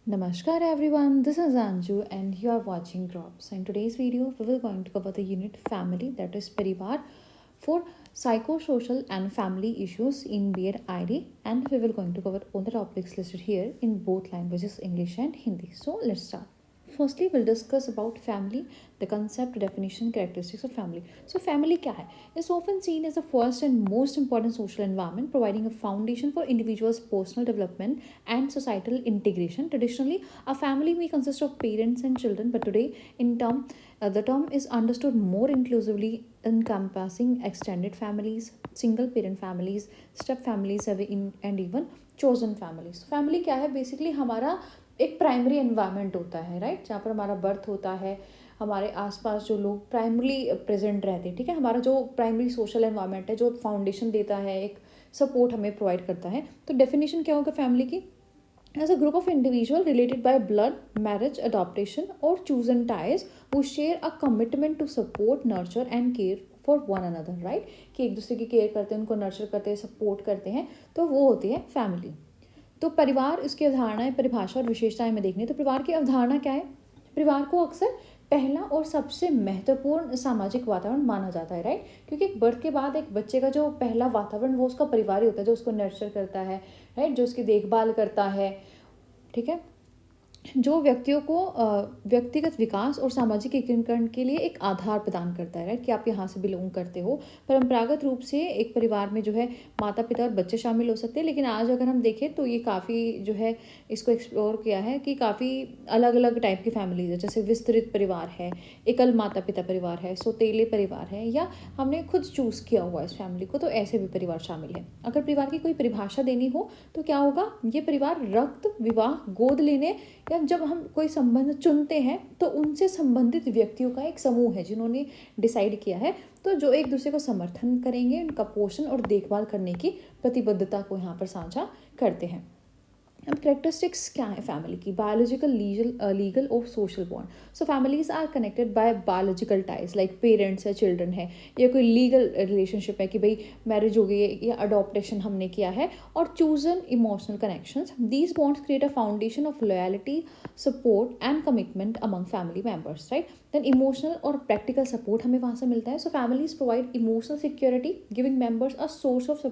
Namaskar everyone, this is Anju and you are watching Drops. In today's video, we will going to cover the unit family, that is Parivar, for psychosocial and family issues in BEd ID, and we will going to cover all the topics listed here in both languages, English and Hindi. So let's start. Firstly, we'll discuss about family, the concept, definition, characteristics of family. So family क्या है? Is often seen as the first and most important social environment, providing a foundation for individuals' personal development and societal integration. Traditionally, a family may consist of parents and children, but today, the term is understood more inclusively, encompassing extended families, single-parent families, step families, and even chosen families. Family क्या है? Basically हमारा एक primary environment होता है, right, जहाँ पर हमारा birth होता है, हमारे आसपास जो लोग प्राइमरी प्रेजेंट रहते हैं, ठीक है, हमारा जो प्राइमरी सोशल एनवायरनमेंट है जो फाउंडेशन देता है, एक सपोर्ट हमें प्रोवाइड करता है. तो डेफिनेशन क्या होगा फैमिली की? As a group of individual related by blood, marriage, adoption और chosen ties who share a commitment to support, nurture and care for one another, right, कि एक दूसरे की केयर करते हैं, उनको नर्चर करते हैं, सपोर्ट करते हैं, तो वो होती है फैमिली. तो परिवार, इसकी अवधारणाएं, परिभाषा और विशेषताएं में देखने तो परिवार की अवधारणा क्या है? परिवार को अक्सर पहला और सबसे महत्वपूर्ण सामाजिक वातावरण माना जाता है, राइट, क्योंकि एक बर्थ के बाद एक बच्चे का जो पहला वातावरण वो उसका परिवार ही होता है, जो उसको नर्चर करता है, राइट, जो उसकी देखभाल करता है, ठीक है, जो व्यक्तियों को व्यक्तिगत विकास और सामाजिक एकीकरण के लिए एक आधार प्रदान करता है, राइट, कि आप यहाँ से बिलोंग करते हो. परंपरागत रूप से एक परिवार में जो है माता पिता और बच्चे शामिल हो सकते हैं, लेकिन आज अगर हम देखें तो ये काफ़ी जो है इसको एक्सप्लोर किया है कि काफ़ी अलग अलग टाइप की फैमिलीज है, जैसे विस्तृत परिवार है, एकल माता पिता परिवार है, सौतेले परिवार है, या हमने खुद चूज़ किया हुआ इस फैमिली को, तो ऐसे भी परिवार शामिल है. अगर परिवार की कोई परिभाषा देनी हो तो क्या होगा? ये परिवार रक्त, विवाह, गोद लेने या जब हम कोई संबंध चुनते हैं तो उनसे संबंधित व्यक्तियों का एक समूह है जिन्होंने डिसाइड किया है, तो जो एक दूसरे को समर्थन करेंगे, उनका पोषण और देखभाल करने की प्रतिबद्धता को यहाँ पर साझा करते हैं. अब करेक्टरिस्टिक्स क्या है फैमिली की? बायोलॉजिकल, लीगल और social bond. So families are connected by biological ties, like parents है, चिल्ड्रन है, या कोई लीगल रिलेशनशिप है कि भाई मैरिज हो गई है या अडॉप्टेशन हमने किया है, और chosen emotional connections. These bonds create a foundation of loyalty, support and commitment among family members, right. Then emotional और प्रैक्टिकल सपोर्ट हमें वहाँ से मिलता है. So families provide emotional security, giving members a source of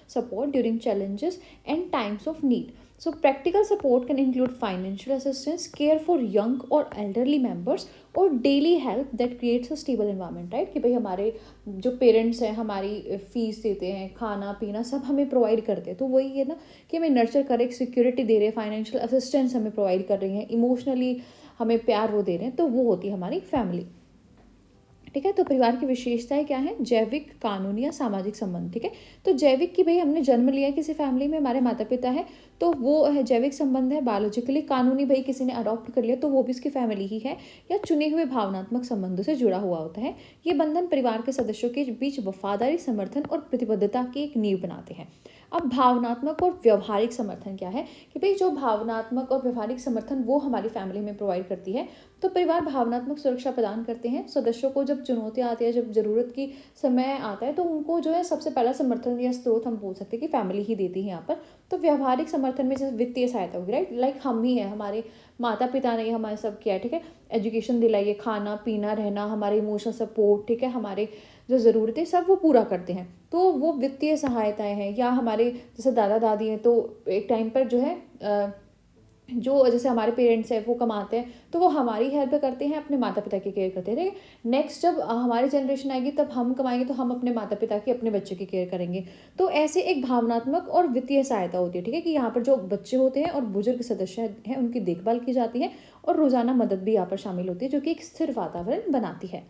support during challenges and times of need. So practical support can include financial assistance, care for young or elderly members, और daily help that creates a stable environment, right, कि भाई हमारे जो parents हैं हमारी fees देते हैं, खाना पीना सब हमें प्रोवाइड करते हैं, तो वही है ना कि हमें नर्चर करे, सिक्योरिटी दे रहे हैं, फाइनेंशियल असिस्टेंस हमें प्रोवाइड कर रही हैं, इमोशनली हमें प्यार वो दे रहे हैं, तो वो होती है हमारी फैमिली. ठीक है, तो परिवार की विशेषताएं क्या है? जैविक, कानूनी या सामाजिक संबंध. ठीक है, तो जैविक की भाई हमने जन्म लिया किसी फैमिली में, हमारे माता पिता है, तो वो है जैविक संबंध है. बायोलॉजिकली, कानूनी भाई किसी ने अडॉप्ट कर लिया तो वो भी उसकी फैमिली ही है, या चुने हुए भावनात्मक संबंधों से जुड़ा हुआ होता है. ये बंधन परिवार के सदस्यों के बीच वफादारी, समर्थन और प्रतिबद्धता की एक नींव बनाते हैं. अब भावनात्मक और व्यवहारिक समर्थन क्या है? कि भाई जो भावनात्मक और व्यवहारिक समर्थन वो हमारी फैमिली में प्रोवाइड करती है. तो परिवार भावनात्मक सुरक्षा प्रदान करते हैं सदस्यों को. जब चुनौतियाँ आती है, जब ज़रूरत की समय आता है, तो उनको जो है सबसे पहला समर्थन या स्रोत हम बोल सकते हैं कि फैमिली ही देती है यहाँ पर. तो व्यवहारिक समर्थन में जैसे वित्तीय सहायता होगी, राइट, लाइक हम ही है, हमारे माता पिता ने हमारे सब किया, ठीक है, एजुकेशन दिलाई है, खाना पीना रहना, हमारे इमोशनल सपोर्ट, ठीक है, हमारे जो ज़रूरतें सब वो पूरा करते हैं, तो वो वित्तीय सहायताएं हैं. या हमारे जैसे दादा दादी हैं, तो एक टाइम पर जो है जो जैसे हमारे पेरेंट्स हैं वो कमाते हैं, तो वो हमारी हेल्प करते हैं, अपने माता पिता की केयर करते हैं. ठीक है, नेक्स्ट जब हमारी जनरेशन आएगी तब हम कमाएंगे तो हम अपने माता पिता की, अपने बच्चे की केयर करेंगे. तो ऐसे एक भावनात्मक और वित्तीय सहायता होती है. ठीक है, कि यहाँ पर जो बच्चे होते हैं और बुजुर्ग सदस्य हैं उनकी देखभाल की जाती है, और रोज़ाना मदद भी यहाँ पर शामिल होती है, जो कि एक स्थिर वातावरण बनाती है.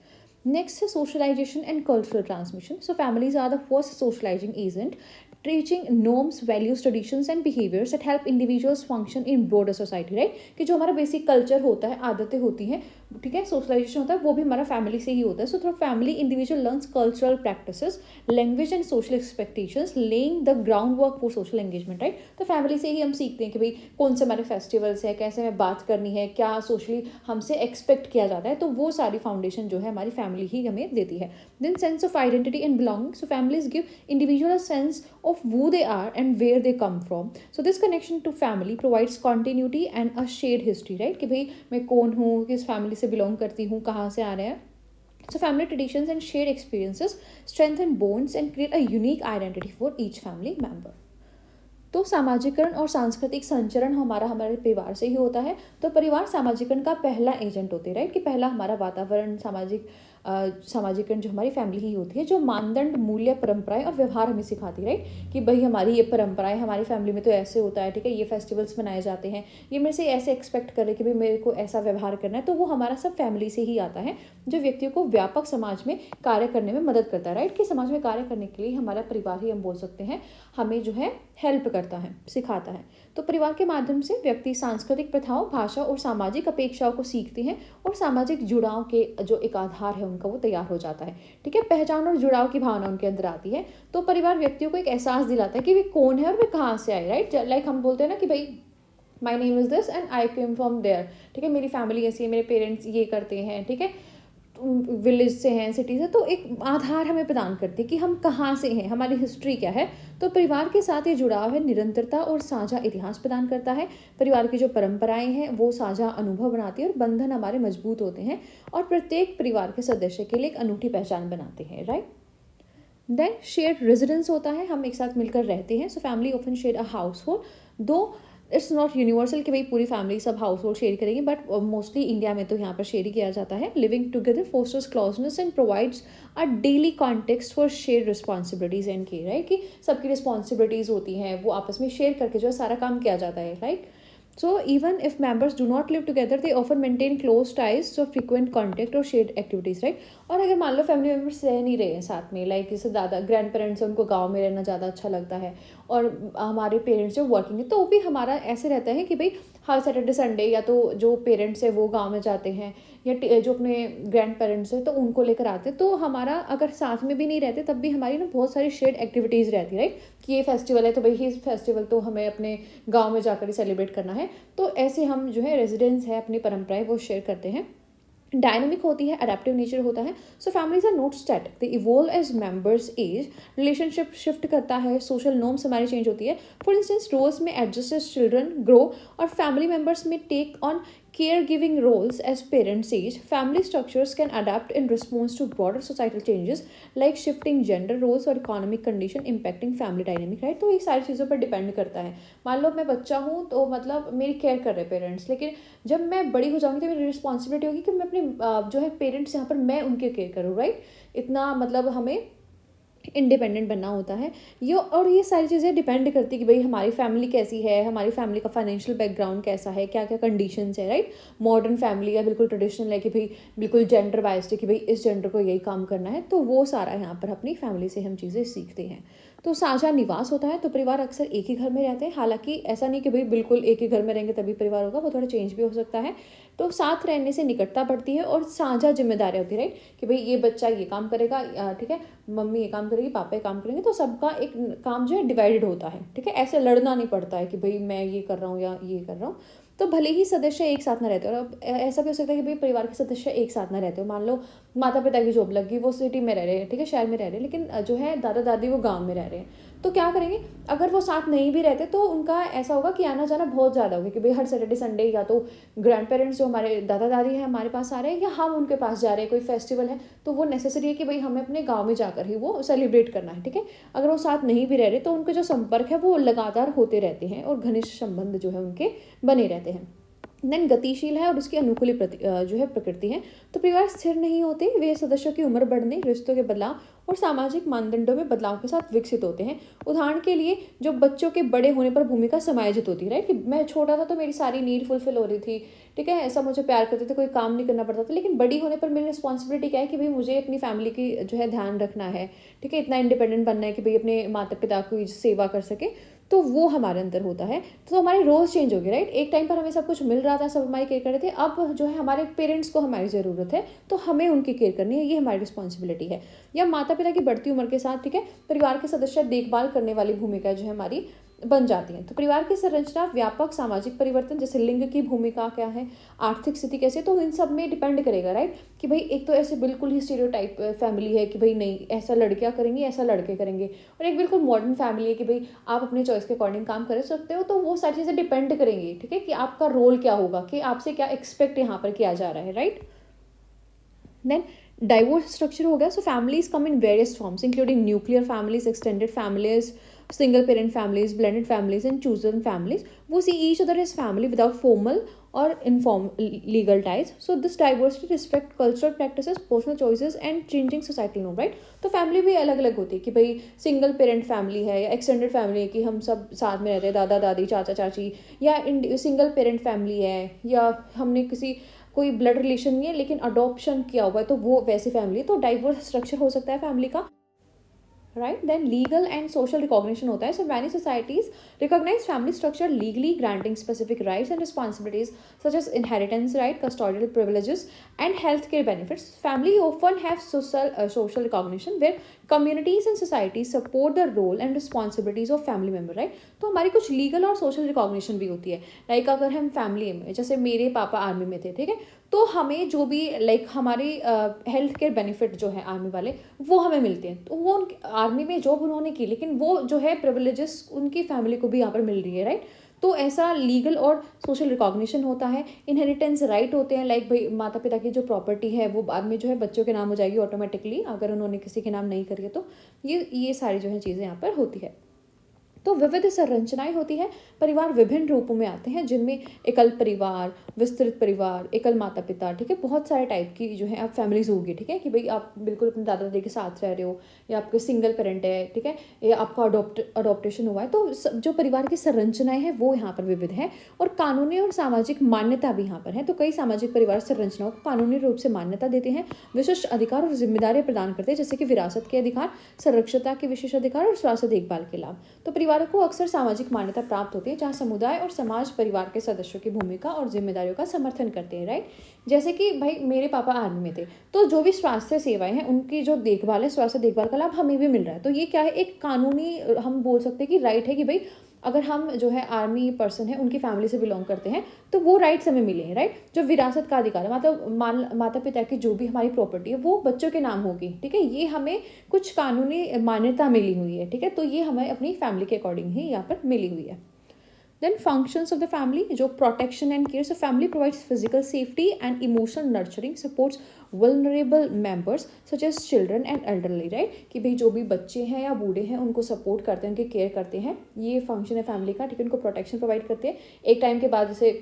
नेक्स्ट है socialization and cultural transmission. So families are the first socializing agent, teaching norms, values, traditions and behaviors that help individuals function in broader society, right, कि जो हमारा बेसिक कल्चर होता है, आदतें होती हैं, ठीक है, सोशलाइजेशन होता है वो भी हमारा फैमिली से ही होता है. So through family individual learns cultural practices, language and social expectations, laying the ground work for social engagement, right. तो फैमिली से ही हम सीखते हैं कि भाई कौन से हमारे फेस्टिवल्स है, कैसे हमें बात करनी है, क्या सोशली हमसे एक्सपेक्ट किया जाता है. तो वो सारी फाउंडेशन जो है हमारी फैमिली ही हमें देती है. Then sense of identity and belonging. So families give individual a sense of who they are and where they come from. So this connection to family provides continuity and a shared history, right, कि भाई मैं कौन हूँ, किस family से belong करती हूँ, कहाँ से आ रहे हैं. So family traditions and shared experiences strengthen bonds and create a unique identity for each family member. तो सामाजिकरण और सांस्कृतिक संचरण हमारे परिवार से ही होता है. तो परिवार सामाजिकरण का पहला एजेंट होते हैं, राइट, कि पहला हमारा वातावरण सामाजिकरण जो हमारी फैमिली ही होती है, जो मानदंड, मूल्य, परंपराएं और व्यवहार हमें सिखाती है, राइट, कि भाई हमारी ये परंपराएं, हमारी फैमिली में तो ऐसे होता है, ठीक है, ये फेस्टिवल्स मनाए जाते हैं, ये मेरे से ऐसे एक्सपेक्ट कर रहे कि भाई मेरे को ऐसा व्यवहार करना है. तो वो हमारा सब फैमिली से ही आता है, जो व्यक्तियों को व्यापक समाज में कार्य करने में मदद करता है, राइट, कि समाज में कार्य करने के लिए हमारा परिवार ही हम बोल सकते हैं हमें जो है हेल्प करता है, सिखाता है. तो परिवार के माध्यम से व्यक्ति सांस्कृतिक प्रथाओं, भाषा और सामाजिक अपेक्षाओं को सीखते हैं और सामाजिक जुड़ाव के जो एक आधार है उनका वो तैयार हो जाता है. ठीक है, पहचान और जुड़ाव की भावना उनके अंदर आती है. तो परिवार व्यक्तियों को एक एहसास दिलाता है कि वे कौन है और वे कहाँ से आए, राइट. लाइक हम बोलते हैं ना कि भाई my name is this and I came from there. ठीक है, मेरी फैमिली ऐसी है, मेरे पेरेंट्स ये करते हैं, ठीक है, विलेज से हैं, सिटी से. तो एक आधार हमें प्रदान करती है कि हम कहाँ से हैं, हमारी हिस्ट्री क्या है. तो परिवार के साथ ये जुड़ाव है, निरंतरता और साझा इतिहास प्रदान करता है. परिवार की जो परंपराएं हैं वो साझा अनुभव बनाती है और बंधन हमारे मजबूत होते हैं और प्रत्येक परिवार के सदस्य के लिए एक अनूठी पहचान बनाते हैं, राइट. देन शेयर्ड रेजिडेंस होता है, हम एक साथ मिलकर रहते हैं. So family often share a house hold, दो इट्स नॉट यूनिवर्सल कि भाई पूरी फैमिली सब हाउस होल्ड शेयर करेंगे, बट मोस्टली इंडिया में तो यहाँ पर शेयर ही किया जाता है. Living together fosters closeness and provides a daily context for share responsibilities and care, right, कि सबकी रिस्पॉन्सिबिलिटीज होती हैं, वो आपस में शेयर करके जो है सारा काम किया जाता है, right. So even if members do not live together, they often maintain close ties, so frequent contact और shared activities, right. और अगर मान लो फैमिली मेम्बर्स रह नहीं रहे हैं साथ में, लाइक जैसे दादा ग्रैंड पेरेंट्स हैं, उनको गांव में रहना ज़्यादा अच्छा लगता है, और हमारे पेरेंट्स जो वर्किंग है, तो वो भी हमारा ऐसे रहता है कि भाई हर सैटरडे संडे या तो जो पेरेंट्स है वो गाँव में जाते हैं, या जो अपने ग्रैंड पेरेंट्स हैं तो उनको लेकर आते हैं. तो हमारा अगर साथ में भी नहीं रहते तब भी हमारी ना बहुत सारी शेयर्ड एक्टिविटीज़ रहती है, राइट, कि ये फेस्टिवल है तो भाई ये फेस्टिवल तो हमें अपने गांव में जाकर ही सेलिब्रेट करना है. तो ऐसे हम जो है रेजिडेंस है अपनी परंपराएं वो शेयर करते हैं. डायनामिक होती है, अडेप्टिव नेचर होता है. So families are not static, they evolve as members age. Relationship shift करता है, सोशल नॉर्म्स हमारी चेंज होती है. फॉर इंस्टेंस रोल्स में एडजस्ट एज चिल्ड्रन ग्रो और फैमिली मेंबर्स में take on caregiving roles as parents age. Family structures can adapt in response to broader societal changes like shifting gender roles or economic condition impacting family dynamic, right. तो ये सारी चीज़ों पर depend करता है. मान लो मैं बच्चा हूँ तो मतलब मेरी केयर कर रहे पेरेंट्स, लेकिन जब मैं बड़ी हो जाऊँगी तो मेरी रिस्पॉन्सिबिलिटी होगी कि मैं अपने जो है पेरेंट्स यहाँ पर मैं उनके केयर करूँ, राइट. इतना मतलब हमें इंडिपेंडेंट बनना होता है. ये सारी चीज़ें डिपेंड करती है कि भाई हमारी फैमिली कैसी है, हमारी फैमिली का फाइनेंशियल बैकग्राउंड कैसा है, क्या क्या कंडीशंस है, राइट. मॉडर्न फैमिली या बिल्कुल ट्रेडिशनल है कि भाई बिल्कुल जेंडर वाइज्ड है कि भाई इस जेंडर को यही काम करना है. तो वो सारा यहाँ पर अपनी फैमिली से हम चीज़ें सीखते हैं. तो साझा निवास होता है, तो परिवार अक्सर एक ही घर में रहते हैं. हालांकि ऐसा नहीं कि भाई बिल्कुल एक ही घर में रहेंगे तभी परिवार होगा, वो थोड़ा चेंज भी हो सकता है. तो साथ रहने से निकटता बढ़ती है और साझा जिम्मेदारियाँ होती है, राइट, कि भाई ये बच्चा ये काम करेगा, ठीक है, मम्मी ये काम करेगी, पापा ये काम करेंगे. तो सबका एक काम जो है डिवाइडेड होता है, ठीक है. ऐसे लड़ना नहीं पड़ता है कि भाई मैं ये कर रहा हूँ या ये कर रहा हूँ. तो भले ही सदस्य एक साथ ना रहते हो, और अब ऐसा भी हो सकता है कि भाई परिवार के सदस्य एक साथ ना रहते हो. मान लो माता पिता की जॉब लग गई, वो सिटी में रह रहे हैं, ठीक है, शहर में रह रहे हैं, लेकिन जो है दादा दादी वो गाँव में रह रहे हैं. तो क्या करेंगे, अगर वो साथ नहीं भी रहते तो उनका ऐसा होगा कि आना जाना बहुत ज़्यादा होगा कि भाई हर सैटरडे संडे या तो ग्रैंड पेरेंट्स जो हमारे दादा दादी हैं हमारे पास आ रहे हैं या हम उनके पास जा रहे हैं, कोई फेस्टिवल है तो वो नेसेसरी है कि भाई हमें अपने गाँव में जाकर ही वो सेलिब्रेट करना है, ठीक है. अगर वो साथ नहीं भी रह रहे तो उनके जो संपर्क है वो लगातार होते रहते हैं और घनिष्ठ संबंध जो है उनके बने रहते हैं. देन गतिशील है और उसकी अनुकूली जो है प्रकृति है. तो परिवार स्थिर नहीं होते, वे सदस्यों की उम्र बढ़ने, रिश्तों के बदलाव और सामाजिक मानदंडों में बदलाव के साथ विकसित होते हैं. उदाहरण के लिए जो बच्चों के बड़े होने पर भूमिका समायोजित होती है, राइट, कि मैं छोटा था तो मेरी सारी नीड फुलफिल हो रही थी, ठीक है, ऐसा मुझे प्यार करते थे, कोई काम नहीं करना पड़ता था. लेकिन बड़ी होने पर मेरी रिस्पॉन्सिबिलिटी क्या है कि भाई मुझे अपनी फैमिली की जो है ध्यान रखना है, ठीक है, इतना इंडिपेंडेंट बनना है कि भाई अपने माता पिता की सेवा कर सके. तो वो हमारे अंदर होता है। तो हमारे रोल्स चेंज हो गए, राइट। एक टाइम पर हमें सब कुछ मिल रहा था, सब हमारी केयर कर रहे थे, अब जो है हमारे पेरेंट्स को हमारी ज़रूरत है, तो हमें उनकी केयर करनी है, ये हमारी रिस्पॉन्सिबिलिटी है। या माता पिता की बढ़ती उम्र के साथ, ठीक है, परिवार के सदस्य देखभाल करने वाली भूमिका जो है हमारी बन जाती हैं। तो परिवार की संरचना, व्यापक सामाजिक परिवर्तन, जैसे लिंग की भूमिका क्या है, आर्थिक स्थिति कैसे, तो इन सब में डिपेंड करेगा, राइट। कि भाई एक तो ऐसे बिल्कुल ही स्टीरियोटाइप फैमिली है कि भाई नहीं ऐसा लड़कियां करेंगी, ऐसा लड़के करेंगे, और एक बिल्कुल मॉडर्न फैमिली है कि भाई आप अपने चॉइस के अकॉर्डिंग काम कर सकते हो। तो वो सारी चीज़ें डिपेंड करेंगी, ठीक है, कि आपका रोल क्या होगा, कि आपसे क्या एक्सपेक्ट यहाँ पर किया जा रहा है, राइट। देन डाइवोर्स स्ट्रक्चर हो गया। So families come in various forms including nuclear families, extended families, single parent families, blended families, and chosen families. We see each other as family without formal or informal legal ties. So this diversity respect cultural practices, personal choices, and changing societal norm, right? तो family भी अलग अलग होती है कि भाई single parent family है या एक्सटेंडेड फैमिली है कि हम सब साथ में रहते हैं, दादा दादी चाचा चाची, या सिंगल पेरेंट फैमिली है, या हमने किसी कोई ब्लड रिलेशन नहीं है लेकिन अडॉप्शन किया हुआ है, तो वो वैसी फैमिली। तो डाइवर्स स्ट्रक्चर हो सकता है फैमिली का, right. Then legal and social recognition होता है. So many societies recognize family structure legally, granting specific rights and responsibilities such as inheritance right, custodial privileges, and healthcare benefits. Family often have social recognition where communities and societies support the role and responsibilities of family member, right. तो हमारी कुछ legal और social recognition भी होती है. Like अगर हम family में, जैसे मेरे पापा आर्मी में थे, ठीक है, तो हमें जो भी लाइक हमारी हेल्थ केयर बेनिफिट जो है आर्मी वाले वो हमें मिलते हैं। तो वो आर्मी में जॉब उन्होंने की, लेकिन वो जो है प्रिविलेजेस उनकी फैमिली को भी यहाँ पर मिल रही है, राइट। तो ऐसा लीगल और सोशल रिकॉग्निशन होता है। इनहेरिटेंस राइट होते हैं, लाइक भाई माता पिता की जो प्रॉपर्टी है वो बाद में जो है बच्चों के नाम हो जाएगी ऑटोमेटिकली, अगर उन्होंने किसी के नाम नहीं करी है। तो ये सारी जो है चीज़ें यहाँ पर होती है। तो विविध संरचनाएं होती है। परिवार विभिन्न रूपों में आते हैं, जिनमें एकल परिवार, विस्तृत परिवार, एकल माता पिता, ठीक है, बहुत सारे टाइप की जो है आप फैमिलीज होगी, ठीक है, कि भाई आप बिल्कुल अपने दादा दादी के साथ रह रहे हो, या आपके सिंगल पेरेंट है, ठीक है, या आपका अडोप्टेशन हुआ है। तो जो परिवार की संरचनाएं हैं वो यहाँ पर विविध है। और कानूनी और सामाजिक मान्यता भी यहाँ पर है। तो कई सामाजिक परिवार संरचनाओं को कानूनी रूप से मान्यता देते हैं, विशिष्ट अधिकार और जिम्मेदारियां प्रदान करते हैं, जैसे कि विरासत के अधिकार, संरक्षता के विशेष अधिकार और स्वास्थ्य देखभाल के लाभ। तो परिवारों को अक्सर सामाजिक मान्यता प्राप्त होती है, जहाँ समुदाय और समाज परिवार के सदस्यों की भूमिका और जिम्मेदारियों का समर्थन करते हैं, राइट। जैसे कि भाई मेरे पापा आर्मी में थे, तो जो भी स्वास्थ्य सेवाएं हैं उनकी जो देखभाल है, स्वास्थ्य देखभाल का लाभ हमें भी मिल रहा है। तो ये क्या है, एक कानूनी हम बोल सकते हैं कि राइट है कि भाई अगर हम जो है आर्मी पर्सन है उनकी फैमिली से बिलोंग करते हैं तो वो राइट्स हमें मिले हैं, राइट। जो विरासत का अधिकार है, मतलब माता पिता की जो भी हमारी प्रॉपर्टी है वो बच्चों के नाम होगी, ठीक है, ये हमें कुछ कानूनी मान्यता मिली हुई है, ठीक है। तो ये हमें अपनी फैमिली के अकॉर्डिंग ही यहाँ पर मिली हुई है। Then functions of the family, जो protection and care. So family provides physical safety and emotional nurturing, supports vulnerable members such as children and elderly, right। कि भाई जो भी बच्चे हैं या बूढ़े हैं उनको सपोर्ट करते हैं, उनकी केयर करते हैं, ये फंक्शन है फैमिली का, ठीक है। उनको प्रोटेक्शन प्रोवाइड करते हैं। एक टाइम के बाद जैसे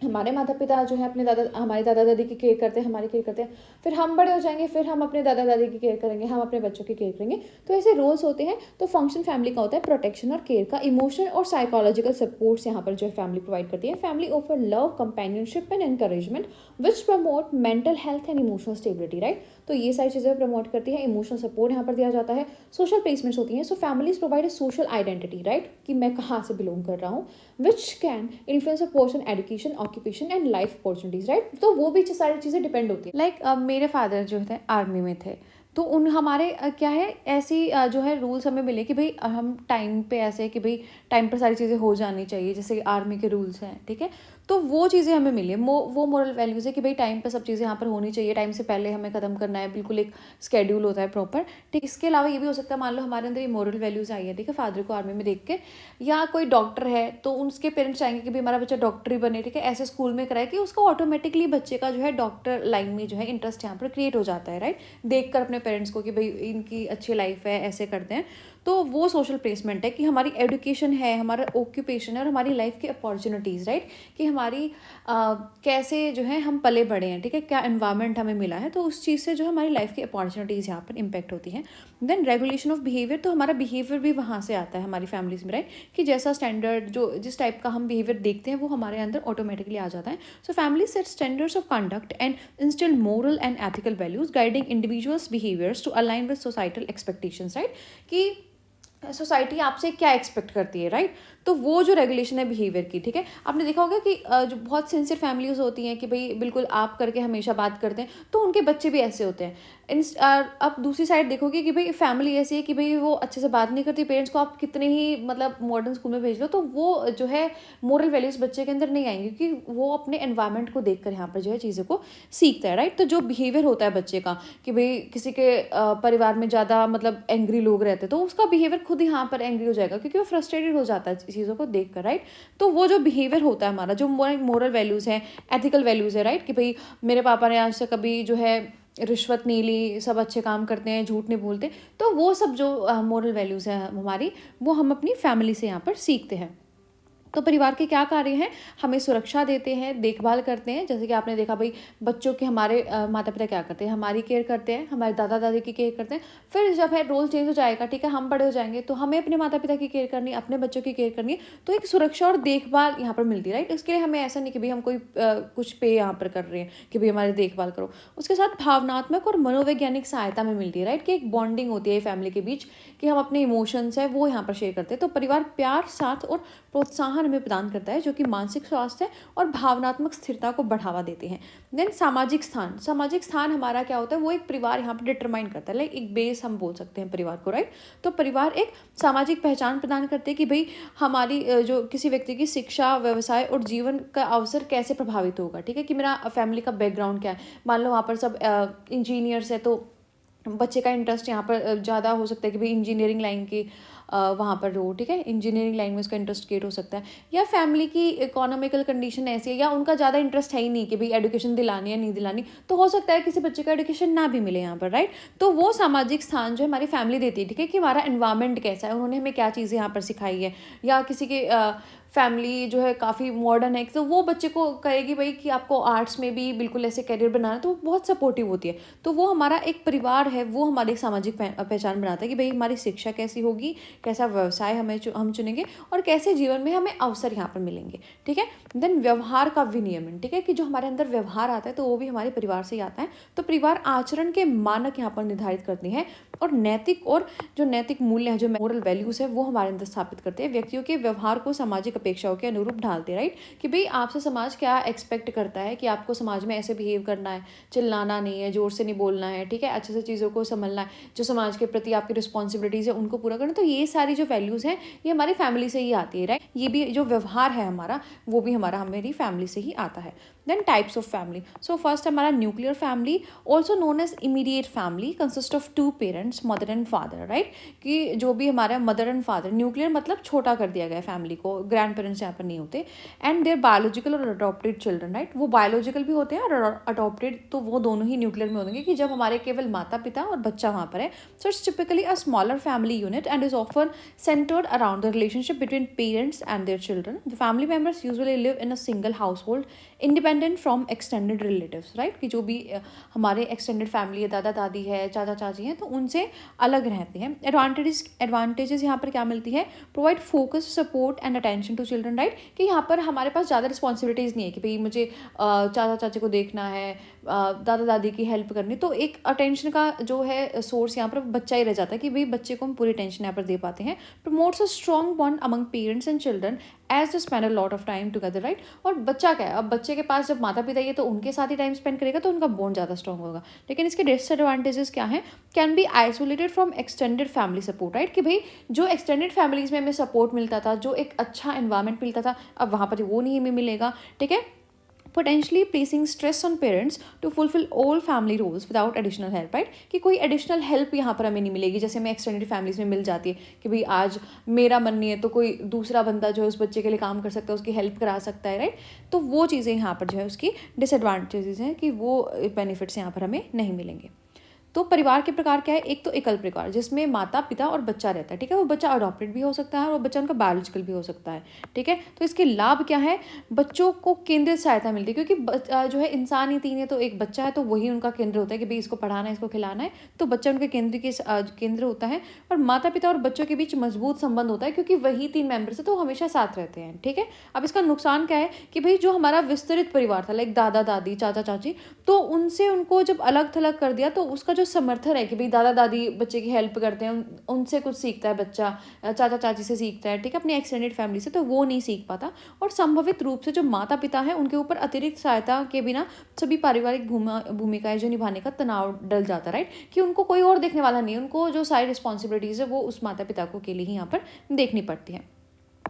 हमारे माता पिता जो है अपने हमारे दादा दादी की केयर करते हैं, हमारी केयर करते हैं, फिर हम बड़े हो जाएंगे, फिर हम अपने दादा दादी की केयर करेंगे, हम अपने बच्चों की केयर करेंगे। तो ऐसे रोल्स होते हैं। तो फंक्शन फैमिली का होता है प्रोटेक्शन और केयर का। इमोशनल और साइकोलॉजिकल सपोर्ट्स यहाँ पर जो है फैमिली प्रोवाइड करती है। Family offer love, companionship and encouragement which promote mental health and emotional stability, right. तो ये सारी चीज़ें प्रमोट करती है। इमोशनल सपोर्ट यहाँ पर दिया जाता है। सोशल प्लेसमेंट्स होती हैं। So families provide a social identity, right, कि मैं कहाँ से बिलोंग कर रहा हूँ, which can influence a person education, occupation and life opportunities, right. तो वो भी सारी चीज़ें डिपेंड होती है। लाइक मेरे फादर जो थे आर्मी में थे, तो उन हमारे क्या है ऐसी जो है रूल्स हमें मिले कि भाई हम टाइम पे ऐसे कि भाई टाइम पर सारी चीज़ें हो जानी चाहिए, जैसे आर्मी के रूल्स हैं, ठीक है। तो वो चीज़ें हमें मिली है। वो मोरल वैल्यूज़ है कि भाई टाइम पे सब चीज़ें यहाँ पर होनी चाहिए, टाइम से पहले हमें ख़त्म करना है, बिल्कुल एक स्केड्यूल होता है प्रॉपर, ठीक। इसके अलावा ये भी हो सकता है, मान लो हमारे अंदर ये मोरल वैल्यूज़ आई है, ठीक है, फादर को आर्मी में देख के, या कोई डॉक्टर है तो उसके पेरेंट्स चाहेंगे कि भाई हमारा बच्चा डॉक्टरी बने, ठीक है, ऐसे स्कूल में कराए कि उसका ऑटोमेटिकली बच्चे का जो है डॉक्टर लाइन में जो है इंटरेस्ट यहाँ पर क्रिएट हो जाता है, राइट। देख कर अपने पेरेंट्स को कि भाई इनकी अच्छी लाइफ है, ऐसे करते हैं। तो वो सोशल प्लेसमेंट है कि हमारी एजुकेशन है, हमारा ऑक्यूपेशन है और हमारी लाइफ की अपॉर्चुनिटीज़, राइट, कि हमारी कैसे जो है हम पले बड़े हैं, ठीक है, क्या एनवायरनमेंट हमें मिला है, तो उस चीज़ से जो हमारी लाइफ की अपॉर्चुनिटीज़ यहाँ पर इम्पैक्ट होती हैं। देन रेगुलेशन ऑफ बिहेवियर, तो हमारा बिहेवियर भी वहाँ से आता है हमारी फैमिलीज में, राइट, कि जैसा स्टैंडर्ड जो जिस टाइप का हम बिहेवियर देखते हैं वो हमारे अंदर ऑटोमेटिकली आ जाता है। So family set standards of conduct and instil moral and ethical values guiding individuals behaviours to align with societal expectations, right, कि सोसाइटी आपसे क्या एक्सपेक्ट करती है, राइट। तो वो जो रेगुलेशन है बिहेवियर की, ठीक है। आपने देखा होगा कि जो बहुत सिंसियर फैमिलीज होती हैं कि भाई बिल्कुल आप करके हमेशा बात करते हैं, तो उनके बच्चे भी ऐसे होते हैं। आप दूसरी साइड देखोगे कि भाई फैमिली ऐसी है कि भाई वो अच्छे से बात नहीं करती, पेरेंट्स को आप कितने ही मतलब मॉडर्न स्कूल में भेज लो, तो वो जो है मोरल वैल्यूज बच्चे के अंदर नहीं आएंगे, क्योंकि वो अपने एनवायरनमेंट को देख कर यहाँ पर जो है चीज़ों को सीखता है, राइट। तो जो बिहेवियर होता है बच्चे का कि भाई किसी के परिवार में ज़्यादा मतलब एंग्री लोग रहते हैं, तो उसका बिहेवियर खुद ही यहाँ पर एंग्री हो जाएगा, क्योंकि वो फ्रस्ट्रेटेड हो जाता है चीज़ों को देख कर, राइट। तो वो जो बिहेवियर होता है हमारा, जो मोरल वैल्यूज़ हैं, एथिकल वैल्यूज़ है, राइट, कि भाई मेरे पापा ने आज से कभी जो है रिश्वत नहीं ली, सब अच्छे काम करते हैं, झूठ नहीं बोलते, तो वो सब जो मोरल वैल्यूज़ हैं हमारी, वो हम अपनी फैमिली से यहाँ पर सीखते हैं। तो परिवार के क्या कार्य हैं, हमें सुरक्षा देते हैं, देखभाल करते हैं। जैसे कि आपने देखा भाई बच्चों के हमारे माता पिता क्या करते हैं, हमारी केयर करते हैं, हमारे दादा दादी की केयर करते हैं। फिर जब है रोल चेंज हो जाएगा, ठीक है, हम बड़े हो जाएंगे, तो हमें अपने माता पिता की केयर करनी, अपने बच्चों की केयर करनी है। तो एक सुरक्षा और देखभाल यहाँ पर मिलती है, राइट। इसके लिए हमें ऐसा नहीं कि भाई हम कोई कुछ पे यहाँ पर कर रहे हैं कि भाई हमारी देखभाल करो। उसके साथ भावनात्मक और मनोवैज्ञानिक सहायता में मिलती है, राइट, कि एक बॉन्डिंग होती है फैमिली के बीच, कि हम अपने इमोशंस है वो यहाँ पर शेयर करते हैं। तो परिवार प्यार, साथ और प्रोत्साहन हमें प्रदान करता है, जो कि मानसिक स्वास्थ्य और भावनात्मक स्थिरता को बढ़ावा देते हैं। देन सामाजिक स्थान हमारा क्या होता है, वो एक परिवार यहाँ पर डिटरमाइन करता है, लाइक एक बेस हम बोल सकते हैं परिवार को, राइट। तो परिवार एक सामाजिक पहचान प्रदान करते हैं कि भाई हमारी जो किसी व्यक्ति की शिक्षा, व्यवसाय और जीवन का अवसर कैसे प्रभावित होगा, ठीक है, कि मेरा फैमिली का बैकग्राउंड क्या है। मान लो वहाँ पर सब इंजीनियर्स है, तो बच्चे का इंटरेस्ट यहाँ पर ज़्यादा हो सकता है कि भाई इंजीनियरिंग लाइन की वहाँ पर हो, ठीक है, इंजीनियरिंग लाइन में उसका इंटरेस्ट क्रिएट हो सकता है। या फैमिली की इकोनॉमिकल कंडीशन ऐसी है, या उनका ज़्यादा इंटरेस्ट है ही नहीं कि भाई एजुकेशन दिलानी या नहीं दिलानी, तो हो सकता है किसी बच्चे का एजुकेशन ना भी मिले यहाँ पर, राइट। तो वो सामाजिक स्थान जो हमारी फैमिली देती है, ठीक है, कि हमारा एनवायरनमेंट कैसा है, उन्होंने हमें क्या चीज़ें यहाँ पर सिखाई है। या किसी के फैमिली जो है काफ़ी मॉडर्न है, तो वो बच्चे को कहेगी भाई कि आपको आर्ट्स में भी बिल्कुल ऐसे करियर बनाना है, तो वो बहुत सपोर्टिव होती है। तो वो हमारा एक परिवार है, वो हमारी सामाजिक पहचान बनाता है कि भाई हमारी शिक्षा कैसी होगी, कैसा व्यवसाय हम चुनेंगे, और कैसे जीवन में हमें अवसर यहाँ पर मिलेंगे, ठीक है। देन व्यवहार का विनियमन, ठीक है, कि जो हमारे अंदर व्यवहार आता है तो वो भी हमारे परिवार से ही आता है। तो परिवार आचरण के मानक यहाँ पर निर्धारित करती है, और नैतिक मूल्य है, जो मोरल वैल्यूज़ है, वो हमारे अंदर स्थापित करते हैं। व्यक्तियों के व्यवहार को सामाजिक अपेक्षाओं के अनुरूप ढालते हैं, राइट, कि भाई आपसे समाज क्या एक्सपेक्ट करता है, कि आपको समाज में ऐसे बिहेव करना है, चिल्लाना नहीं है, जोर से नहीं बोलना है, ठीक है, अच्छे से चीज़ों को संभलना है, जो समाज के प्रति आपकी रिस्पॉन्सिबिलिटीज़ है उनको पूरा करना। तो ये सारी जो वैल्यूज़ हैं, ये हमारी फैमिली से ही आती है, राइट। ये भी जो व्यवहार है हमारा, वो भी हमारी फैमिली से ही आता है। Then types of family. So first हमारा nuclear family, also known as immediate family, consist of 2 parents, mother and father, right, कि जो भी हमारा मदर एंड फादर, न्यूक्लियर मतलब छोटा कर दिया गया फैमिली को, ग्रैंड पेरेंट्स यहाँ पर नहीं होते। एंड देयर बायोलॉजिकल और अडॉप्टेड चिल्ड्रन, राइट, वो बायोलॉजिकल भी होते हैं और अडॉप्टेड, तो वो दोनों ही न्यूक्लियर में होंगे, कि जब हमारे केवल माता पिता और बच्चा वहाँ पर है। So it's typically a smaller family unit and is often centered around the relationship between parents and their children. The family members usually live in a single household, independent from extended relatives, right, कि जो भी हमारे extended family है, दादा दादी है, चाचा चाची हैं, तो उनसे अलग रहते हैं। एडवांटेजेस यहाँ पर क्या मिलती है, provide focus, support and attention to children, right, कि यहाँ पर हमारे पास ज़्यादा रिस्पॉन्सिबिलिटीज़ नहीं है कि भाई मुझे चाचा चाची को देखना है, दादा दादी की हेल्प करनी, तो एक अटेंशन का जो है सोर्स यहाँ पर बच्चा ही रह जाता है, कि भाई बच्चे को हम पूरी अटेंशन यहाँ पर दे पाते हैं। Promotes a strong bond among parents and children as they spend a lot of time together, right. और बच्चा क्या है, अब बच्चे के पास जब माता पिता ही है तो उनके साथ ही टाइम स्पेंड करेगा, तो उनका बॉन्ड ज़्यादा स्ट्रॉन्ग होगा। लेकिन इसके डिसएडवांटेजेस क्या हैं, can be isolated from extended family support, right, कि भाई जो एक्सटेंडेड फैमिलीज में हमें सपोर्ट मिलता था, जो एक अच्छा एनवायरनमेंट मिलता था, अब वहाँ पर वो नहीं हमें मिलेगा, ठीक है। potentially placing stress on parents to fulfill all family roles without additional help, right, कि कोई additional help यहाँ पर हमें नहीं मिलेगी, जैसे हमें extended families में मिल जाती है कि भाई आज मेरा मन नहीं है तो कोई दूसरा बंदा जो है उस बच्चे के लिए काम कर सकता है, उसकी हेल्प करा सकता है, राइट। तो वो चीज़ें यहाँ पर जो है उसकी डिसएडवांटेजेस हैं, कि वो बेनिफिट्स यहाँ पर हमें नहीं मिलेंगे। तो परिवार के प्रकार क्या है, एक तो एकल परिवार जिसमें माता पिता और बच्चा रहता है, ठीक है, वो बच्चा अडॉप्टेड भी हो सकता है और वो बच्चा उनका बायोलॉजिकल भी हो सकता है, ठीक है। तो इसके लाभ क्या है, बच्चों को केंद्रित सहायता मिलती है, क्योंकि जो है इंसान ही तीन है, तो एक बच्चा है तो वही उनका केंद्र होता है कि भाई इसको पढ़ाना है, इसको खिलाना है, तो बच्चा उनके केंद्र होता है। और माता पिता और बच्चों के बीच मजबूत संबंध होता है, क्योंकि वही 3 मेंबर्स है तो हमेशा साथ रहते हैं, ठीक है। अब इसका नुकसान क्या है कि भाई जो हमारा विस्तृत परिवार था, लाइक दादा दादी, चाचा चाची, तो उनको जब अलग थलग कर दिया तो उसका जो समर्थन है कि भाई दादा दादी बच्चे की हेल्प करते हैं, उनसे कुछ सीखता है बच्चा, चाचा चाची से सीखता है, ठीक है, अपनी एक्सटेंडेड फैमिली से, तो वो नहीं सीख पाता। और संभवित रूप से जो माता पिता है उनके ऊपर अतिरिक्त सहायता के बिना सभी पारिवारिक भूमिकाएं जो निभाने का तनाव डल जाता, राइट, कि उनको कोई और देखने वाला नहीं है, उनको जो सारी रिस्पॉन्सिबिलिटीज़ है वो उस माता पिता को के लिए ही यहाँ पर देखनी पड़ती है।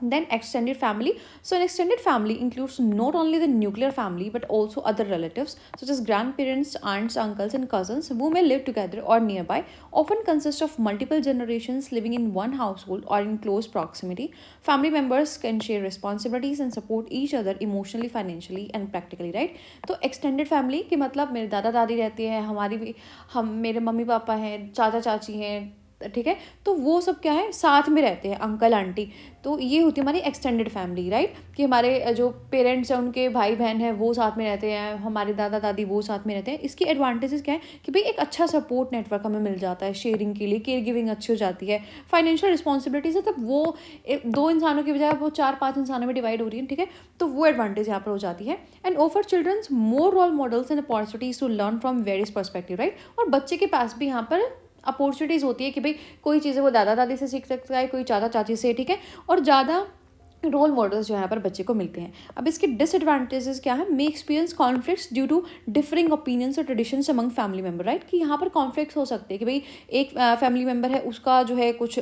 Then extended family. So an extended family includes not only the nuclear family but also other relatives such as grandparents, aunts, uncles and cousins who may live together or nearby, often consist of multiple generations living in one household or in close proximity. Family members can share responsibilities and support each other emotionally, financially and practically, right? तो extended family के मतलब मेरे दादा दादी रहते हैं, हमारी भी हम मेरे मम्मी पापा हैं, चाचा चाची हैं, ठीक है, तो वो सब क्या है साथ में रहते हैं, अंकल आंटी। तो ये होती है हमारी एक्सटेंडेड फैमिली, राइट, कि हमारे जो पेरेंट्स हैं उनके भाई बहन हैं वो साथ में रहते हैं, हमारे दादा दादी वो साथ में रहते हैं। इसकी एडवांटेजेस क्या है कि भाई एक अच्छा सपोर्ट नेटवर्क हमें मिल जाता है शेयरिंग के लिए, केयर गिविंग अच्छी हो जाती है, फाइनेंशियल रिस्पॉन्सिबिलिटीज है तब वो दो इंसानों की बजाय वो 4-5 इंसानों में डिवाइड हो रही है, ठीक है, तो वो एडवांटेज यहाँ पर हो जाती है। And offer childrens more role models and opportunities to learn from various perspective, right, और बच्चे के पास भी यहाँ पर अपॉर्चुनिटीज़ होती है कि भाई कोई चीज़ें वो दादा दादी से सीख सकता है, कोई चाचा चाची से, ठीक है, और ज़्यादा रोल मॉडल्स जो यहाँ पर बच्चे को मिलते हैं। अब इसके डिसएडवांटेजेस क्या है, may experience conflicts due to differing opinions और traditions among family member, right, कि यहाँ पर कॉन्फ्लिक्ट्स हो सकते हैं कि भाई एक फैमिली मेम्बर है उसका जो है कुछ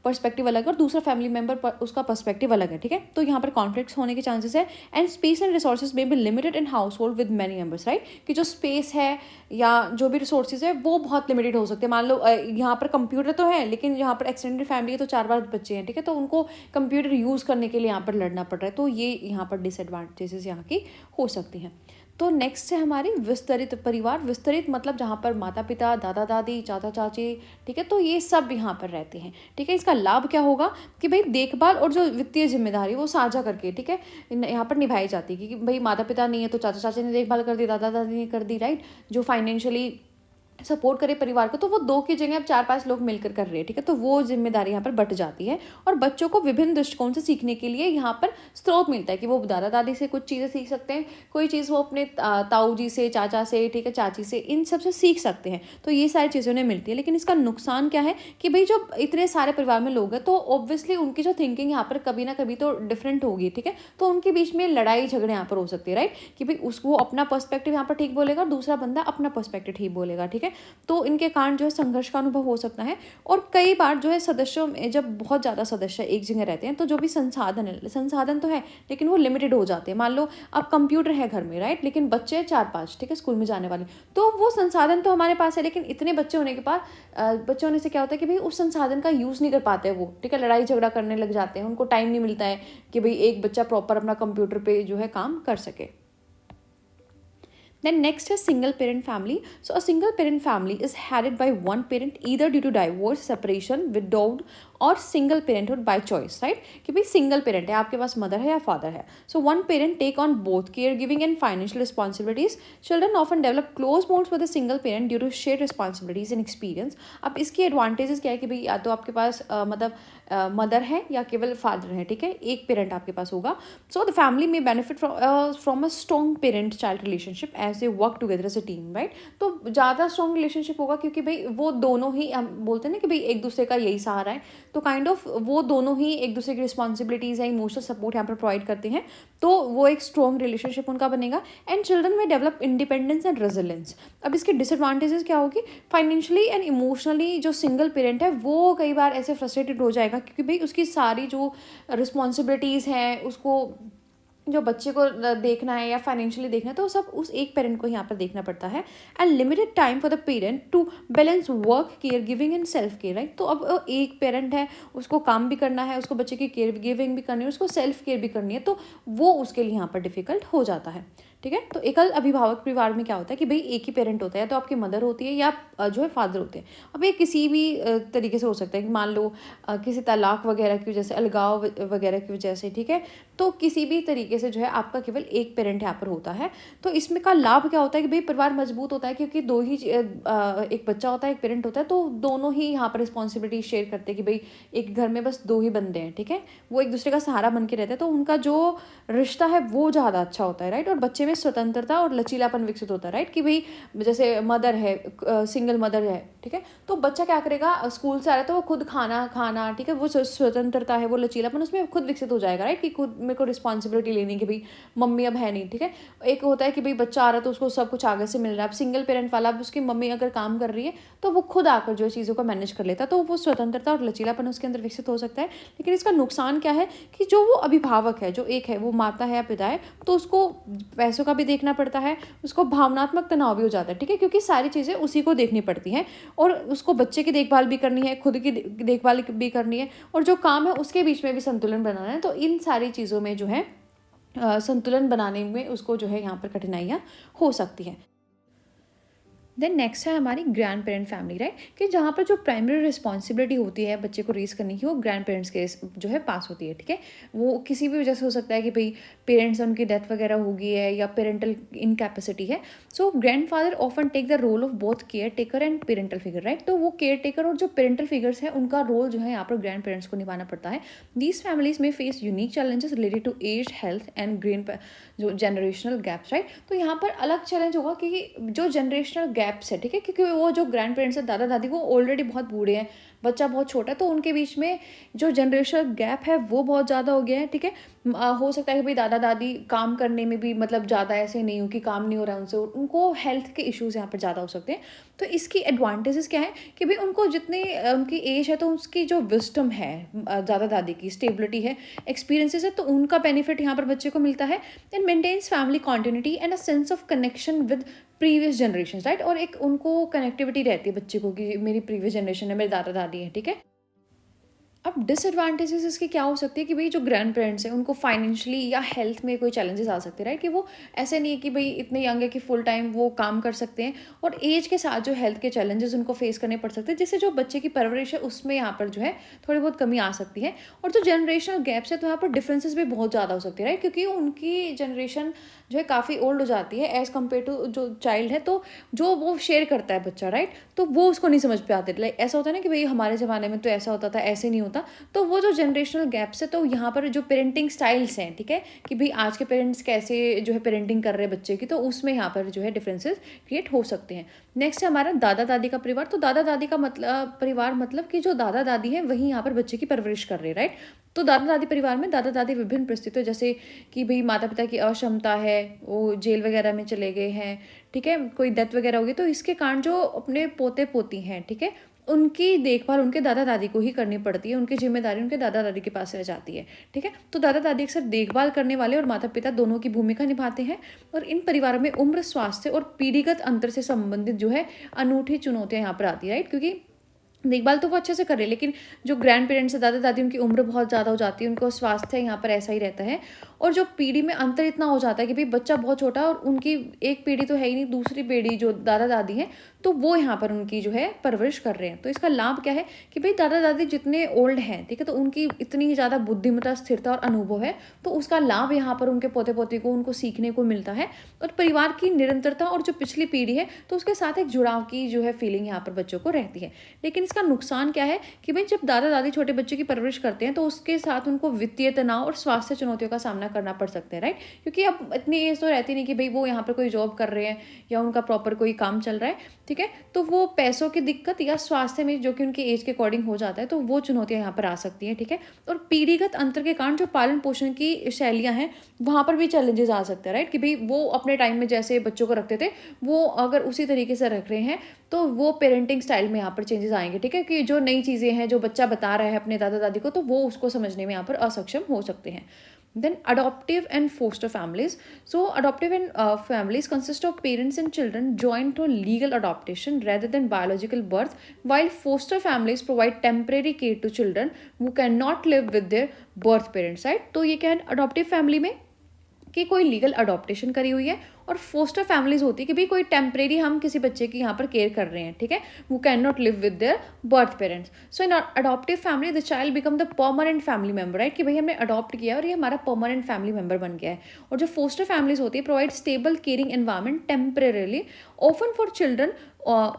पर्सपेक्टिव अलग है और दूसरा फैमिली मेम्बर उसका पर्सपेक्टिव अलग है, ठीक है, तो यहाँ पर कॉन्फ्लिक्ट्स होने के चांसेस है। एंड स्पेस एंड रिसोर्सेज में be limited in household with many members, right, कि जो स्पेस है या जो भी रिसोर्सेज है वो बहुत लिमिटेड हो सकते हैं। मान लो यहाँ पर कंप्यूटर तो है लेकिन यहाँ पर एक्सटेंडेड फैमिली है तो 4 बच्चे हैं, ठीक है, तो उनको कंप्यूटर यूज़ करने के लिए यहाँ पर लड़ना पड़ रहा है, तो ये यहाँ पर डिसएडवांटेजेस यहाँ की हो सकती हैं। तो नेक्स्ट है हमारी विस्तरित परिवार। विस्तरित मतलब जहाँ पर माता पिता, दादा दादी, चाचा चाची, ठीक है, तो ये सब यहाँ पर रहते हैं, ठीक है। इसका लाभ क्या होगा कि भाई देखभाल और जो वित्तीय जिम्मेदारी वो साझा करके, ठीक है, यहाँ पर निभाई जाती है कि भाई माता पिता नहीं है तो चाचा चाची ने देखभाल कर दी, दादा दादी ने कर दी, राइट, जो फाइनेंशियली सपोर्ट करे परिवार को, तो वो 2 की जगह अब 4-5 लोग मिलकर कर रहे हैं, ठीक है, तो वो जिम्मेदारी यहाँ पर बट जाती है। और बच्चों को विभिन्न दृष्टिकोण से सीखने के लिए यहाँ पर स्रोत मिलता है कि वो दादा दादी से कुछ चीज़ें सीख सकते हैं, कोई चीज़ वो अपने ताऊ जी से, चाचा से, ठीक है, चाची से, इन सब से सीख सकते हैं, तो ये सारी चीज़ें उन्हें मिलती है। लेकिन इसका नुकसान क्या है कि भाई जो इतने सारे परिवार में लोग हैं तो ऑब्वियसली उनकी जो थिंकिंग यहाँ पर कभी ना कभी तो डिफरेंट होगी, ठीक है, तो उनके बीच में लड़ाई झगड़े यहाँ पर हो सकते हैं, राइट, कि भाई उसको अपना पर्सपेक्टिव यहाँ पर ठीक बोलेगा और दूसरा बंदा अपना पर्सपेक्टिव ठीक बोलेगा, ठीक है, तो इनके कारण जो है संघर्ष का अनुभव हो सकता है। और कई बार जो है सदस्यों में जब बहुत ज़्यादा सदस्य एक जगह रहते हैं तो जो भी संसाधन है, संसाधन तो है लेकिन वो लिमिटेड हो जाते हैं। मान लो अब कंप्यूटर है घर में, राइट, लेकिन बच्चे 4-5, ठीक है, स्कूल में जाने वाले, तो वो संसाधन तो हमारे पास है लेकिन इतने बच्चे होने के बाद बच्चे होने से क्या होता है कि भाई उस संसाधन का यूज़ नहीं कर पाते वो, ठीक है, लड़ाई झगड़ा करने लग जाते हैं, उनको टाइम नहीं मिलता है कि भाई एक बच्चा प्रॉपर अपना कंप्यूटर पे जो है काम कर सके। Then next is single parent family. So a single parent family is headed by one parent either due to divorce, separation, widowed और single parenthood by choice, right, कि भाई सिंगल पेरेंट है, आपके पास मदर है या फादर है, so one parent take on both caregiving and financial responsibilities. Children often develop close bonds with a single parent due to share responsibilities and experience. अब इसकी advantages क्या है कि भाई या तो आपके पास मतलब मदर है या केवल फादर है, ठीक है, एक पेरेंट आपके पास होगा। सो द फैमिली में benefit from a strong parent child relationship as they work together as a team, right, तो ज़्यादा स्ट्रॉन्ग रिलेशनशिप होगा क्योंकि भाई वो दोनों ही, हम बोलते हैं ना कि भाई एक दूसरे का यही सहारा है, तो काइंड ऑफ वो दोनों ही एक दूसरे की रिस्पॉन्सिबिलिटीज़ है, इमोशनल सपोर्ट यहाँ पर प्रोवाइड करते हैं, तो वो एक स्ट्रॉन्ग रिलेशनशिप उनका बनेगा। एंड चिल्ड्रन में डेवलप इंडिपेंडेंस एंड रेजिलेंस। अब इसके डिसएडवांटेजेस क्या होगी, फाइनेंशियली एंड इमोशनली जो सिंगल पेरेंट है वो कई बार ऐसे फ्रस्ट्रेटेड हो जाएगा क्योंकि भाई उसकी सारी जो रिस्पॉन्सिबिलिटीज़ हैं, उसको जो बच्चे को देखना है या फाइनेंशियली देखना है, तो सब उस एक पेरेंट को यहाँ पर देखना पड़ता है। And limited time for the parent to balance work, caregiving and self care, right, तो अब एक पेरेंट है, उसको काम भी करना है, उसको बच्चे की केयर गिविंग भी करनी है, उसको सेल्फ केयर भी करनी है, तो वो उसके लिए यहाँ पर डिफिकल्ट हो जाता है, ठीक है। तो एकल अभिभावक परिवार में क्या होता है कि भाई एक ही पेरेंट होता है, या तो आपकी मदर होती है या जो है फादर होते हैं। अब ये किसी भी तरीके से हो सकता है कि मान लो किसी तलाक वगैरह की वजह से, अलगाव वगैरह की वजह से, ठीक है, तो किसी भी तरीके तरीके से जो है आपका केवल एक पेरेंट यहाँ पर होता है। तो इसमें का लाभ क्या होता है कि भाई परिवार मजबूत होता है, क्योंकि दो ही एक बच्चा होता है, एक पेरेंट होता है, तो दोनों ही यहाँ पर रिस्पॉन्सिबिलिटी शेयर करते हैं कि भाई एक घर में बस दो ही बंदे हैं, ठीक है, वो एक दूसरे का सहारा बन के रहते हैं, तो उनका जो रिश्ता है वो ज़्यादा अच्छा होता है, राइट। और बच्चे में स्वतंत्रता और लचीलापन विकसित होता है, राइट, कि भाई जैसे मदर है, सिंगल मदर है, ठीक है, तो बच्चा क्या करेगा, स्कूल से आ रहा है तो वो खुद खाना, ठीक है, वो स्वतंत्रता है, वो लचीलापन उसमें खुद विकसित हो जाएगा, राइट, कि खुद मेरे को रिस्पॉन्सिबिलिटी लेनी कि भाई मम्मी अब है नहीं, ठीक है। एक होता है कि भाई बच्चा आ रहा है तो उसको सब कुछ आगे से मिल रहा है। अब सिंगल पेरेंट वाला, अब उसकी मम्मी अगर काम कर रही है तो वो खुद आकर जो चीज़ों को मैनेज कर लेता है, तो वो स्वतंत्रता और लचीलापन उसके अंदर विकसित हो सकता है। लेकिन इसका नुकसान क्या है कि जो वो अभिभावक है, जो एक है, वो माता है या पिता है, तो उसको पैसों का भी देखना पड़ता है, उसको भावनात्मक तनाव भी हो जाता है, ठीक है, क्योंकि सारी चीज़ें उसी को देखनी पड़ती हैं, और उसको बच्चे की देखभाल भी करनी है, खुद की देखभाल भी करनी है, और जो काम है उसके बीच में भी संतुलन बनाना है। तो इन सारी चीज़ों में जो है संतुलन बनाने में उसको जो है यहाँ पर कठिनाइयाँ हो सकती हैं। देन नेक्स्ट है हमारी ग्रैंड पेरेंट फैमिली, राइट, कि जहाँ पर जो प्राइमरी रिस्पॉन्सिबिलिटी होती है बच्चे को रेस करने की, वो ग्रैंड पेरेंट्स के जो है पास होती है, ठीक है। वो किसी भी वजह से हो सकता है कि भाई पेरेंट्स उनकी डेथ वगैरह हो गई है या पेरेंटल इनकैपेसिटी है। So grandfather often take the role of both caretaker and parental figure, right. तो वो केयर टेकर और जो पेरेंटल फिगर्स है उनका रोल जो है यहाँ पर ग्रैंड पेरेंट्स को निभाना पड़ता है। दीज फैमिलीज में face unique challenges related to age, health and जो जनरेशनल गैप्स, राइट। तो यहाँ पर अलग चैलेंज होगा कि जो जनरेशनल गैप्स है, ठीक है, क्योंकि वो जो ग्रैंड पेरेंट्स है, दादा दादी, वो ऑलरेडी बहुत बूढ़े हैं, बच्चा बहुत छोटा है, तो उनके बीच में जो जनरेशनल गैप है वो बहुत ज़्यादा हो गया है, ठीक है। हो सकता है कि भाई दादा दादी काम करने में भी मतलब ज़्यादा ऐसे नहीं हो कि काम नहीं हो रहा है उनसे, उनको हेल्थ के इश्यूज़ यहाँ पर ज़्यादा हो सकते हैं। तो इसकी एडवांटेजेस क्या है कि भाई उनको जितनी उनकी एज है तो उसकी जो विस्डम है, दादा दादी की स्टेबिलिटी है, एक्सपीरियंसेस है, तो उनका बेनिफिट यहाँ पर बच्चे को मिलता है। And maintains family continuity and a sense of connection with previous generation, right. और एक उनको कनेक्टिविटी रहती है बच्चे को कि मेरी प्रीवियस जनरेशन है, मेरे दादा दादी है, ठीक है। अब डिसएडवांटेजेस इसके क्या हो सकती है कि भाई जो ग्रैंड पेरेंट्स हैं उनको फाइनेंशियली या हेल्थ में कोई चैलेंजेस आ सकते हैं, राइट, कि वो ऐसे नहीं है कि भाई इतने यंग है कि फुल टाइम वो काम कर सकते हैं, और एज के साथ जो हेल्थ के चैलेंजेस उनको फेस करने पड़ सकते हैं, जिससे जो बच्चे की परवरिश है उसमें यहाँ पर जो है थोड़ी बहुत कमी आ सकती है। और जो जनरेशनल गैप्स है तो यहाँ पर डिफरेंसेस भी बहुत ज़्यादा हो सकते हैं, राइट, क्योंकि उनकी जनरेशन जो है काफ़ी ओल्ड हो जाती है एज़ कम्पेयर टू जो चाइल्ड है, तो जो वो शेयर करता है बच्चा, राइट, तो वो उसको नहीं समझ पे आते। लाइक ऐसा होता है ना कि भाई हमारे ज़माने में तो ऐसा होता था, ऐसे नहीं होता। तो वो जो जनरेशनल गैप्स है, तो यहाँ पर जो पेरेंटिंग स्टाइल्स हैं, ठीक है, कि भाई आज के पेरेंट्स कैसे जो है पेरेंटिंग कर रहे हैं बच्चे की, तो उसमें यहाँ पर जो है डिफरेंसेस क्रिएट हो सकते हैं। नेक्स्ट है हमारा दादा दादी का परिवार। तो दादा दादी का मतलब परिवार मतलब कि जो दादा दादी है वही यहाँ पर बच्चे की परवरिश कर रहे हैं, राइट। तो दादा दादी परिवार में दादा दादी विभिन्न परिस्थितियों, जैसे कि भाई माता पिता की अक्षमता है, वो जेल वगैरह में चले गए हैं, ठीक है, कोई डेथ वगैरह होगी, तो इसके कारण जो अपने पोते पोती हैं, ठीक है, उनकी देखभाल उनके दादा दादी को ही करनी पड़ती है, उनकी जिम्मेदारी उनके दादा दादी के पास रह जाती है, ठीक है। तो दादा दादी अक्सर देखभाल करने वाले और माता पिता दोनों की भूमिका निभाते हैं, और इन परिवारों में उम्र, स्वास्थ्य और पीढ़ीगत अंतर से संबंधित जो है अनूठी चुनौतियां यहाँ पर आती है, राइट, क्योंकि देखभाल तो वो अच्छे से कर रहे हैं, लेकिन जो ग्रैंड पेरेंट्स है, दादा दादी, उनकी उम्र बहुत ज़्यादा हो जाती है, उनको स्वास्थ्य यहाँ पर ऐसा ही रहता है, और जो पीढ़ी में अंतर इतना हो जाता है कि भाई बच्चा बहुत छोटा है और उनकी एक पीढ़ी तो है ही नहीं, दूसरी पीढ़ी जो दादा दादी है तो वो यहाँ पर उनकी जो है परवरिश कर रहे हैं। तो इसका लाभ क्या है कि भाई दादा दादी जितने ओल्ड हैं, ठीक है, तो उनकी इतनी ज़्यादा बुद्धिमत्ता, स्थिरता और अनुभव है, तो उसका लाभ यहाँ पर उनके पोते पोती को उनको सीखने को मिलता है। और परिवार की निरंतरता और जो पिछली पीढ़ी है तो उसके साथ एक जुड़ाव की जो है फीलिंग यहाँ पर बच्चों को रहती है। लेकिन इसका नुकसान क्या है कि भाई जब दादा दादी छोटे बच्चे की परवरिश करते हैं तो उसके साथ उनको वित्तीय तनाव और स्वास्थ्य चुनौतियों का सामना करना पड़ सकता है, राइट, क्योंकि अब इतनी एज तो रहती नहीं कि भाई वो यहाँ पर कोई जॉब कर रहे हैं या उनका प्रॉपर कोई काम चल रहा है, ठीक है, तो वो पैसों की दिक्कत या स्वास्थ्य में जो कि उनकी एज के अकॉर्डिंग हो जाता है, तो वो चुनौतियां यहाँ पर आ सकती हैं, ठीक है। और पीढ़ीगत अंतर के कारण जो पालन पोषण की शैलियाँ हैं वहाँ पर भी चैलेंजेस आ सकते हैं, राइट, कि भाई वो अपने टाइम में जैसे बच्चों को रखते थे वो अगर उसी तरीके से रख रहे हैं तो वो पेरेंटिंग स्टाइल में यहाँ पर चेंजेस आएंगे, ठीक है, कि जो नई चीज़ें हैं जो बच्चा बता रहा है अपने दादा दादी को तो वो उसको समझने में यहाँ पर असक्षम हो सकते हैं। Then adoptive and foster families. So adoptive and families consist of parents and children joined to legal adoption rather than biological birth, while foster families provide temporary care to children who cannot live with their birth parents, right? तो ये क्या है adoptive family में कि कोई legal adaptation करी हुई है, और फोस्टर फैमिलीज होती है कि भाई कोई टेम्परेरी हम किसी बच्चे की यहाँ पर केयर कर रहे हैं, ठीक है, वो can not live with their birth parents. So in adoptive family the child become the permanent family member, right, कि भाई हमने अडॉप्ट किया और ये हमारा परमानेंट फैमिली मेंबर बन गया है. और जो फोस्टर फैमिलीज होती है provide stable caring environment temporarily often for children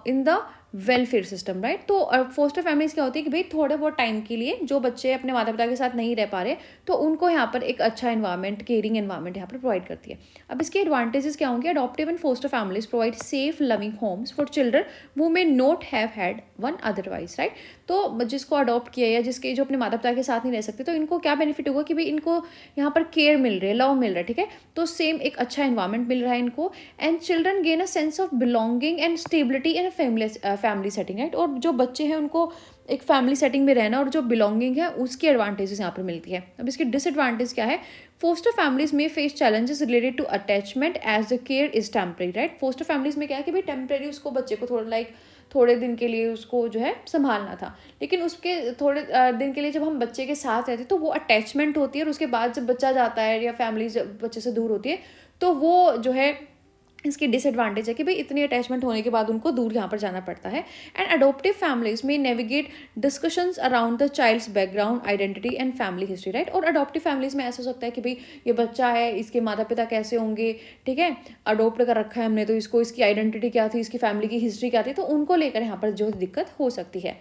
in the welfare system, right. तो फोस्टर फैमिलीज क्या होती है कि भाई थोड़े बहुत टाइम के लिए जो बच्चे अपने माता पिता के साथ नहीं रह पा रहे, तो उनको यहाँ पर एक अच्छा एनवायरमेंट, केयरिंग एनवायरमेंट यहाँ पर प्रोवाइड करती है. अब इसके एडवांटेजेस क्या होंगे? Adoptive and foster families provide safe loving homes for children who may not have had one otherwise, right. तो जिसको अडॉप्ट किया या जिसके जो अपने माता पिता के साथ नहीं रह सकते, तो इनको क्या बेनिफिट होगा कि भाई इनको यहाँ पर केयर मिल रही है, लव मिल रहा है, ठीक है, तो सेम एक अच्छा एनवायरमेंट मिल रहा है इनको. And children gain a sense of belonging and stability in family setting, right. और जो बच्चे हैं उनको एक फैमिली सेटिंग में रहना और जो बिलोंगिंग है उसकी एडवांटेजेस यहाँ पर मिलती है. अब इसकी डिसएडवांटेज क्या है? फोस्टर फैमिलीज में face challenges related to attachment as the care is temporary, right. Foster families में क्या है कि भाई टेम्परेरी उसको बच्चे को थोड़े दिन के लिए उसको जो है संभालना था, लेकिन उसके थोड़े दिन के लिए जब हम बच्चे के साथ रहते हैं तो वो अटैचमेंट होती है, और उसके बाद जब बच्चा जाता है या फैमिली जब बच्चे से दूर होती है तो वो जो है इसकी डिसएडवांटेज है कि भाई इतनी अटैचमेंट होने के बाद उनको दूर यहाँ पर जाना पड़ता है. एंड अडॉप्टिव फैमिलीज में navigate discussions around the child's background, identity and family history, right. और अडॉप्टिव फैमिलीज में ऐसा हो सकता है कि भाई ये बच्चा है, इसके माता पिता कैसे होंगे, ठीक है, अडॉप्ट कर रखा है हमने तो इसको, इसकी आइडेंटिटी क्या थी, इसकी फैमिली की हिस्ट्री क्या थी, तो उनको लेकर यहाँ पर जो दिक्कत हो सकती है.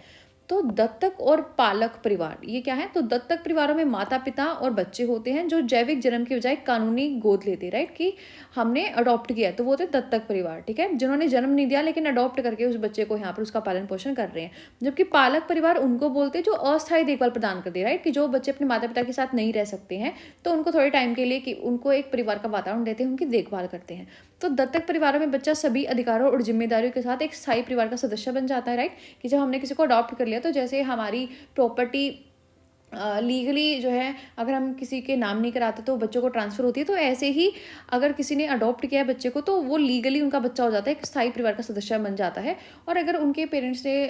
तो दत्तक और पालक परिवार ये क्या है? तो दत्तक परिवारों में माता पिता और बच्चे होते हैं जो जैविक जन्म के बजाय कानूनी गोद लेते हैं, राइट, कि हमने अडॉप्ट किया तो वो होते हैं दत्तक परिवार, ठीक है, जिन्होंने जन्म नहीं दिया लेकिन अडॉप्ट करके उस बच्चे को यहाँ पर उसका पालन पोषण कर रहे हैं. जबकि पालक परिवार उनको बोलते हैं जो अस्थायी देखभाल प्रदान करते हैं, राइट, कि जो बच्चे अपने माता पिता के साथ नहीं रह सकते हैं तो उनको थोड़े टाइम के लिए कि उनको एक परिवार का वातावरण देते हैं, उनकी देखभाल करते हैं. तो दत्तक परिवारों में बच्चा सभी अधिकारों और जिम्मेदारियों के साथ एक स्थायी परिवार का सदस्य बन जाता है, राइट, कि जब हमने किसी को अडॉप्ट कर लिया तो जैसे हमारी प्रॉपर्टी लीगली जो है अगर हम किसी के नाम नहीं कराते तो बच्चों को ट्रांसफ़र होती है, तो ऐसे ही अगर किसी ने अडॉप्ट किया है बच्चे को तो वो लीगली उनका बच्चा हो जाता है, एक स्थायी परिवार का सदस्य बन जाता है. और अगर उनके पेरेंट्स ने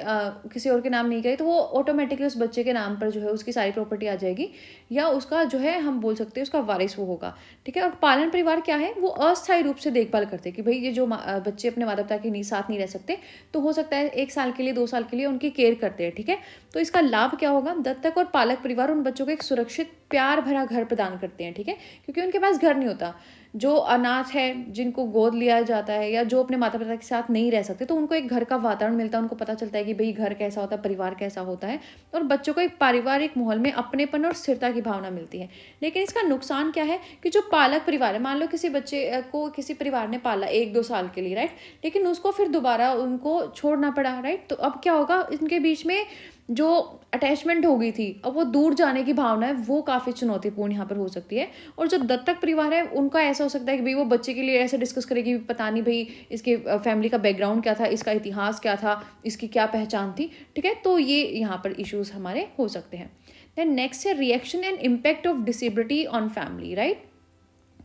किसी और के नाम नहीं करे तो वो ऑटोमेटिकली उस बच्चे के नाम पर जो है उसकी सारी प्रॉपर्टी आ जाएगी, या उसका जो है हम बोल सकते हैं उसका वारिस वो होगा, ठीक है. और पालन परिवार क्या है? वो अस्थायी रूप से देखभाल करते हैं कि भाई ये जो बच्चे अपने माता पिता के साथ नहीं रह सकते, तो हो सकता है 1 साल के लिए 2 साल के लिए उनकी केयर करते हैं, ठीक है. तो इसका लाभ क्या होगा? दत्तक और पालक परिवार उन बच्चों को एक सुरक्षित प्यार भरा घर प्रदान करते हैं, ठीक है, क्योंकि उनके पास घर नहीं होता. जो अनाथ है, जिनको गोद लिया जाता है या जो अपने माता पिता के साथ नहीं रह सकते, तो उनको एक घर का वातावरण मिलता है, उनको पता चलता है कि भाई घर कैसा होता है, परिवार कैसा होता है, और बच्चों को एक पारिवारिक माहौल में अपनेपन और स्थिरता की भावना मिलती है. लेकिन इसका नुकसान क्या है कि जो पालक परिवार है, मान लो किसी बच्चे को किसी परिवार ने पाला 1-2 साल के लिए, राइट, लेकिन उसको फिर दोबारा उनको छोड़ना पड़ा, राइट, तो अब क्या होगा? इनके बीच में जो अटैचमेंट हो गई थी, अब वो दूर जाने की भावना है वो काफ़ी चुनौतीपूर्ण यहाँ पर हो सकती है. और जो दत्तक परिवार है उनका ऐसा हो सकता है कि भाई वो बच्चे के लिए ऐसे डिस्कस करेगी, पता नहीं भाई इसके फैमिली का बैकग्राउंड क्या था, इसका इतिहास क्या था, इसकी क्या पहचान थी, ठीक है. तो ये यहाँ पर इश्यूज हमारे हो सकते हैं. देन नेक्स्ट है reaction and impact of disability on family, right,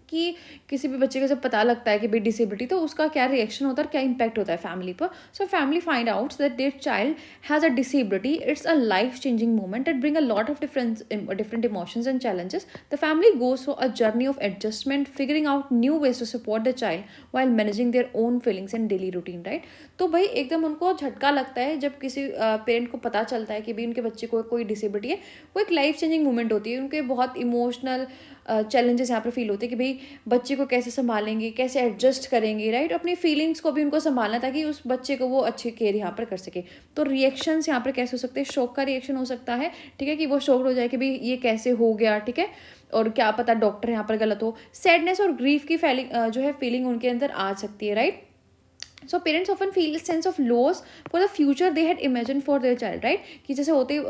कि किसी भी बच्चे को जब पता लगता है कि भाई डिसेबिलिटी, तो उसका क्या रिएक्शन होता है और क्या इंपैक्ट होता है फैमिली पर. So family find out that their child has a disability, it's a life changing moment that bring a lot of different emotions and challenges. The family goes through a journey of adjustment, figuring out new ways to support the child while managing their own feelings and daily routine, right. तो भाई एकदम उनको झटका लगता है जब किसी parent को पता चलता है कि भाई उनके बच्चे को कोई डिसेबिलिटी है. वो एक लाइफ चेंजिंग मोमेंट होती है, उनके बहुत इमोशनल चैलेंजेस यहाँ पर फील होते हैं कि भाई बच्चे को कैसे संभालेंगे, कैसे एडजस्ट करेंगे, राइट, अपनी फीलिंग्स को भी उनको संभालना ताकि उस बच्चे को वो अच्छी केयर यहाँ पर कर सके. तो रिएक्शंस यहाँ पर कैसे हो सकते हैं? शॉक का रिएक्शन हो सकता है, ठीक है, कि वो शॉक हो जाए कि भाई ये कैसे हो गया, ठीक है, और क्या पता डॉक्टर यहाँ पर गलत हो. सैडनेस और ग्रीफ की जो है फीलिंग उनके अंदर आ सकती है, right. So parents often feel sense of loss for the future they had imagine for their child, right, कि जैसे होते ही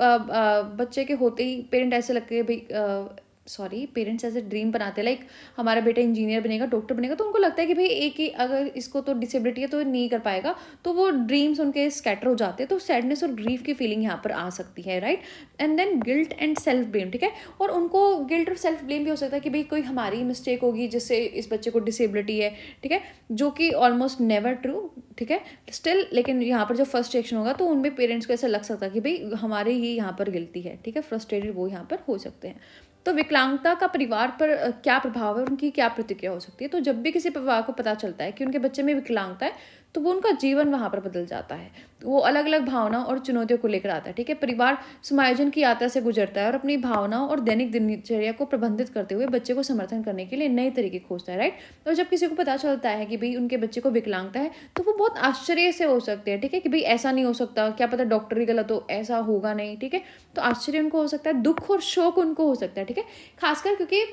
बच्चे के होते ही पेरेंट ऐसे लगते हैं भाई पेरेंट्स ऐसे ड्रीम बनाते हैं लाइक हमारा बेटा इंजीनियर बनेगा, डॉक्टर बनेगा, तो उनको लगता है कि भाई एक ही अगर इसको तो डिसेबिलिटी है तो नहीं कर पाएगा, तो वो ड्रीम्स उनके स्कैटर हो जाते हैं. तो सैडनेस और ग्रीफ की फीलिंग यहाँ पर आ सकती है, right. And then guilt and self blame, ठीक है, और उनको गिल्ट और सेल्फ ब्लेम भी हो सकता है कि भाई कोई हमारी मिस्टेक होगी जिससे इस बच्चे को डिसेबिलिटी है, ठीक है, जो कि ऑलमोस्ट नेवर ट्रू, ठीक है, स्टिल. लेकिन यहाँ पर जो फर्स्ट रिएक्शन होगा तो उनमें पेरेंट्स को ऐसा लग सकता है कि भाई हमारे ही यहाँ पर गिल्टी है, ठीक है, फ्रस्ट्रेटेड वो यहाँ पर हो सकते हैं. तो विकलांगता का परिवार पर क्या प्रभाव है, उनकी क्या प्रतिक्रिया हो सकती है। तो जब भी किसी परिवार को पता चलता है कि उनके बच्चे में विकलांगता है, तो वो उनका जीवन वहाँ पर बदल जाता है। वो अलग अलग भावना और चुनौतियों को लेकर आता है, ठीक है। परिवार समायोजन की यात्रा से गुजरता है और अपनी भावनाओं और दैनिक दिनचर्या को प्रबंधित करते हुए बच्चे को समर्थन करने के लिए नए तरीके खोजता है, राइट। और जब किसी को पता चलता है कि भाई उनके बच्चे को विकलांगता है, तो वो बहुत आश्चर्य से हो सकते हैं, ठीक है, कि भाई ऐसा नहीं हो सकता, क्या पता डॉक्टर ही गलत हो, ऐसा होगा नहीं, ठीक है। तो आश्चर्य उनको हो सकता है, दुख और शोक उनको हो सकता है, ठीक है। खासकर क्योंकि